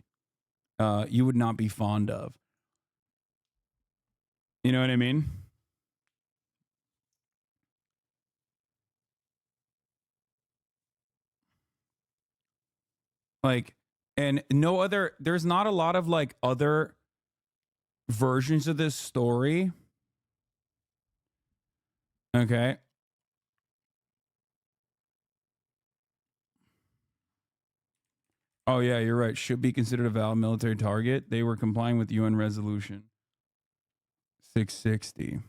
fond of. You know what I mean? Like, and no other, there's not a lot of like other versions of this story. Okay. Oh, yeah, you're right. Should be considered a valid military target. They were complying with UN resolution 660.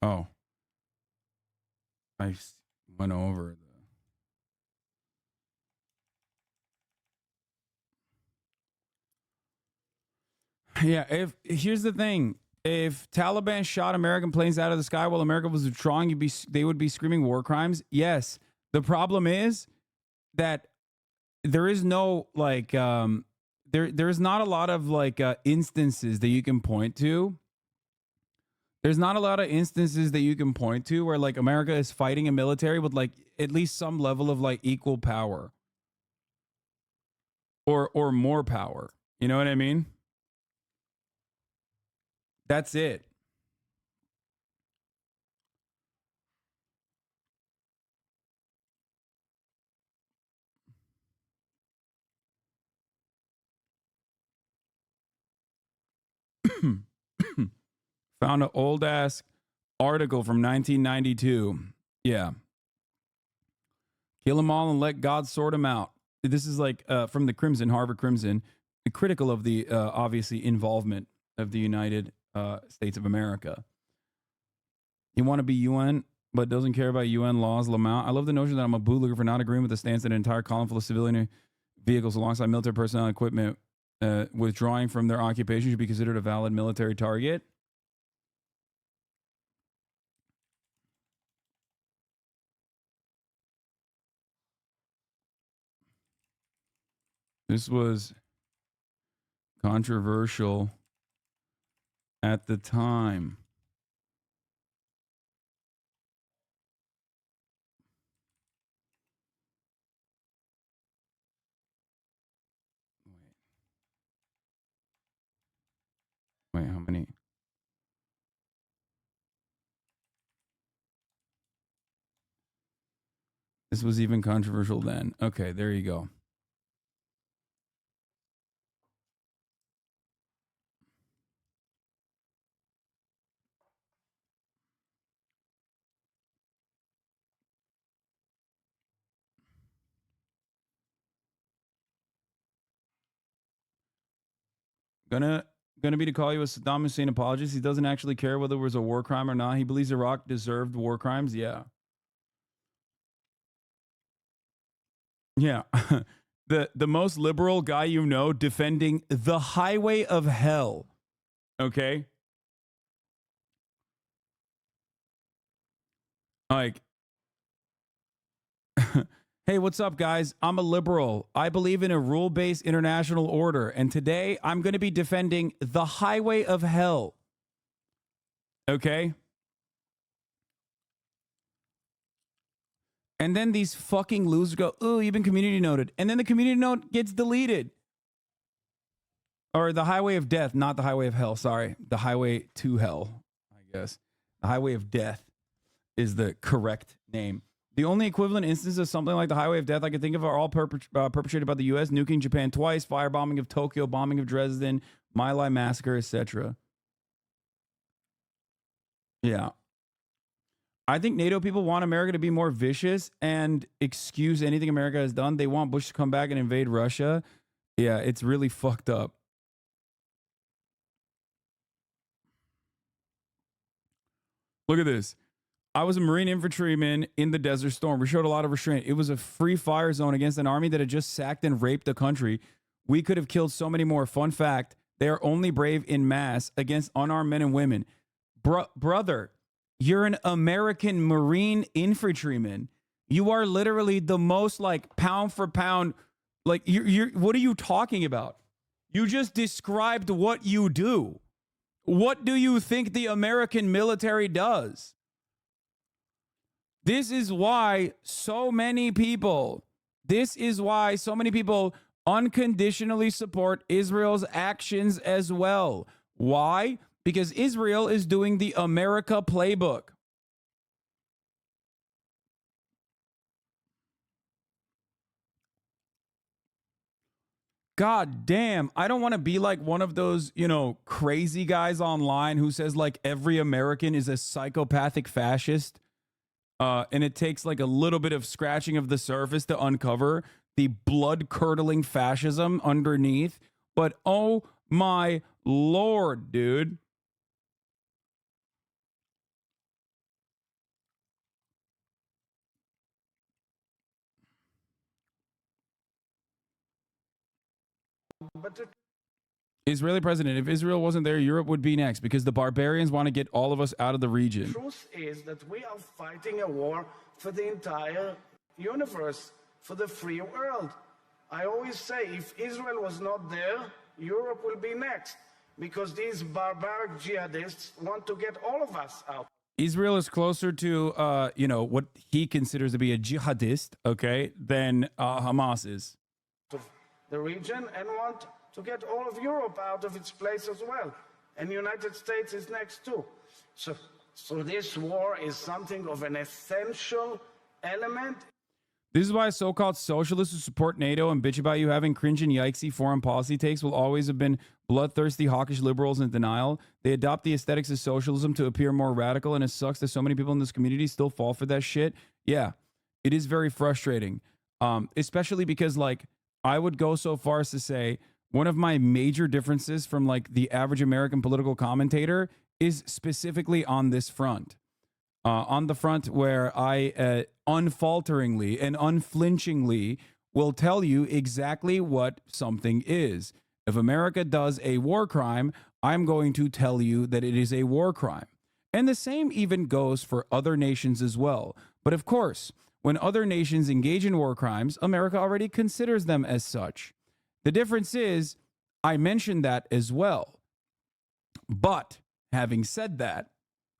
Oh, I went over the. Yeah, if here's the thing. If Taliban shot American planes out of the sky while America was withdrawing, they would be screaming war crimes. Yes. The problem is that there is no like there's not a lot of like instances that you can point to. There's not a lot of instances that you can point to where like America is fighting a military with like at least some level of like equal power or more power. You know what I mean? That's it. Found an old ass article from 1992. Yeah. Kill them all and let God sort them out. This is like from the Crimson, Harvard Crimson, critical of the obviously involvement of the United States of America. You want to be UN, but doesn't care about UN laws, Lamont. I love the notion that I'm a bootlegger for not agreeing with the stance that an entire column full of civilian vehicles alongside military personnel and equipment withdrawing from their occupation should be considered a valid military target. This was controversial at the time. Wait, how many? This was even controversial then. Okay, there you go. Gonna be to call you a Saddam Hussein apologist. He doesn't actually care whether it was a war crime or not. He believes Iraq deserved war crimes. Yeah. Yeah. The most liberal guy you know defending the highway of hell. Okay? Like Hey, what's up, guys? I'm a liberal. I believe in a rule-based international order, and today I'm going to be defending the highway of hell. Okay? And then these fucking losers go, "Ooh, you've been community noted," and then the community note gets deleted. Or the highway of death, not the highway of hell. Sorry, the highway to hell. I guess the highway of death is the correct name. The only equivalent instances of something like the highway of death I can think of are all perpetrated by the U.S., nuking Japan twice, firebombing of Tokyo, bombing of Dresden, My Lai massacre, etc. Yeah. I think NATO people want America to be more vicious and excuse anything America has done. They want Bush to come back and invade Russia. Yeah, it's really fucked up. Look at this. I was a Marine infantryman in the Desert Storm. We showed a lot of restraint. It was a free fire zone against an army that had just sacked and raped the country. We could have killed so many more. Fun fact, they are only brave in mass against unarmed men and women. Brother, you're an American Marine infantryman. You are literally the most like pound for pound. Like you're what are you talking about? You just described what you do. What do you think the American military does? This is why so many people unconditionally support Israel's actions as well. Why? Because Israel is doing the America playbook. God damn, I don't want to be like one of those, crazy guys online who says like every American is a psychopathic fascist. And it takes like a little bit of scratching of the surface to uncover the blood-curdling fascism underneath. But oh my Lord, dude. Israeli president, if Israel wasn't there, Europe would be next because the barbarians want to get all of us out of the region. The truth is that we are fighting a war for the entire universe, for the free world. I always say, if Israel was not there, Europe will be next because these barbaric jihadists want to get all of us out. Israel is closer to, what he considers to be a jihadist, okay, than Hamas is. The region and want to get all of Europe out of its place as well. And the United States is next too. So this war is something of an essential element. This is why so-called socialists who support NATO and bitch about you having cringe and yikesy foreign policy takes will always have been bloodthirsty, hawkish liberals in denial. They adopt the aesthetics of socialism to appear more radical, and it sucks that so many people in this community still fall for that shit. Yeah, it is very frustrating, especially because, like, I would go so far as to say one of my major differences from, like, the average American political commentator is specifically on this front. On the front where I unfalteringly and unflinchingly will tell you exactly what something is. If America does a war crime, I'm going to tell you that it is a war crime. And the same even goes for other nations as well. But of course, when other nations engage in war crimes, America already considers them as such. The difference is, I mentioned that as well. But having said that,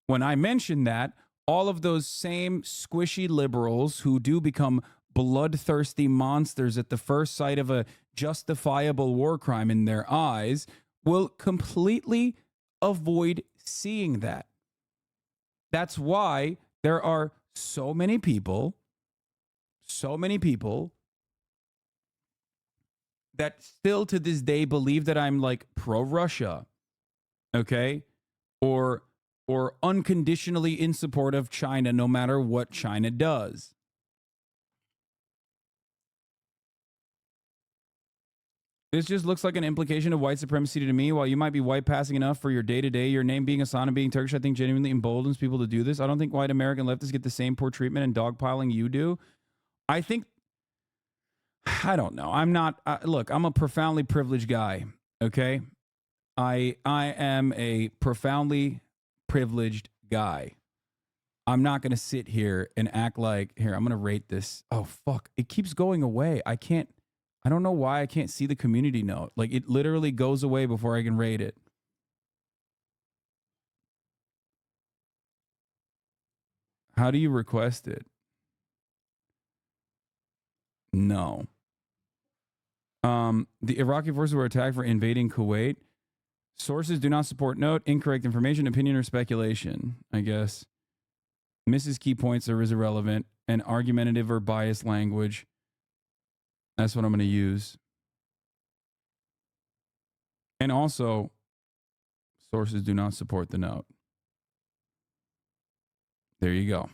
when I mention that, all of those same squishy liberals who do become bloodthirsty monsters at the first sight of a justifiable war crime in their eyes will completely avoid seeing that. That's why there are so many people that still to this day believe that I'm like pro-Russia, okay? Or unconditionally in support of China no matter what China does. This just looks like an implication of white supremacy to me. While you might be white passing enough for your day-to-day, your name being Hassan and being Turkish, I think genuinely emboldens people to do this. I don't think white American leftists get the same poor treatment and dogpiling you do. I don't know. I'm not, look, I'm a profoundly privileged guy, okay? I am a profoundly privileged guy. I'm not going to sit here and act like, here, I'm going to rate this. Oh, fuck. It keeps going away. I don't know why I can't see the community note. Like, it literally goes away before I can rate it. How do you request it? No. The Iraqi forces were attacked for invading Kuwait. Sources do not support note, incorrect information, opinion, or speculation, I guess. Misses key points or is irrelevant, and argumentative or biased language. That's what I'm going to use. And also, sources do not support the note. There you go.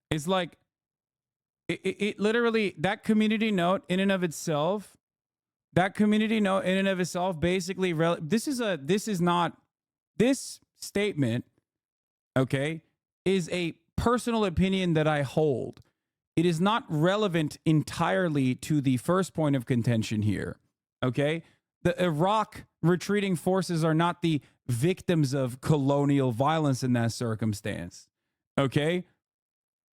It's like, it literally, that community note in and of itself, basically, this statement, okay, is a personal opinion that I hold. It is not relevant entirely to the first point of contention here, okay? The Iraq retreating forces are not the victims of colonial violence in that circumstance, okay?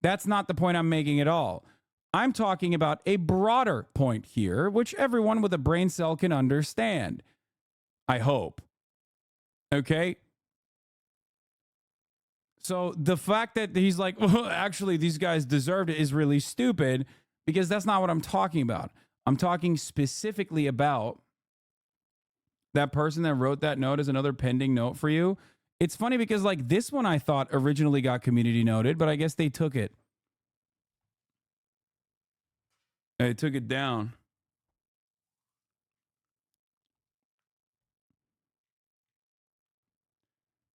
That's not the point I'm making at all. I'm talking about a broader point here, which everyone with a brain cell can understand. I hope. Okay? So the fact that he's like, well, actually, these guys deserved it is really stupid, because that's not what I'm talking about. I'm talking specifically about that person that wrote that note as another pending note for you. It's funny because, like, this one I thought originally got community noted, but I guess they took it. They took it down.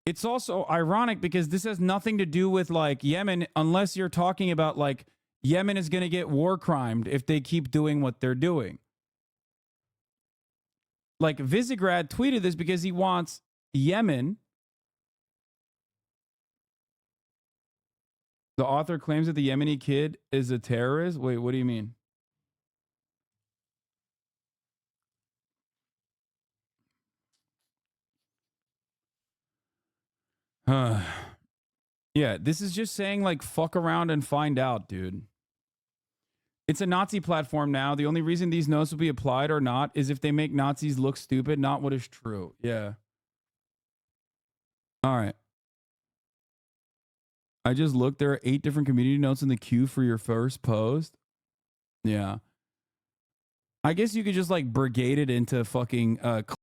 It's also ironic because this has nothing to do with, like, Yemen, unless you're talking about, like, Yemen is going to get war crimed if they keep doing what they're doing. Like, Visegrad tweeted this because he wants Yemen. The author claims that the Yemeni kid is a terrorist. Wait, what do you mean? Yeah, this is just saying, like, fuck around and find out, dude. It's a Nazi platform now. The only reason these notes will be applied or not is if they make Nazis look stupid, not what is true. Yeah. All right. I just looked. There are 8 different community notes in the queue for your first post. Yeah. I guess you could just, like, brigade it into fucking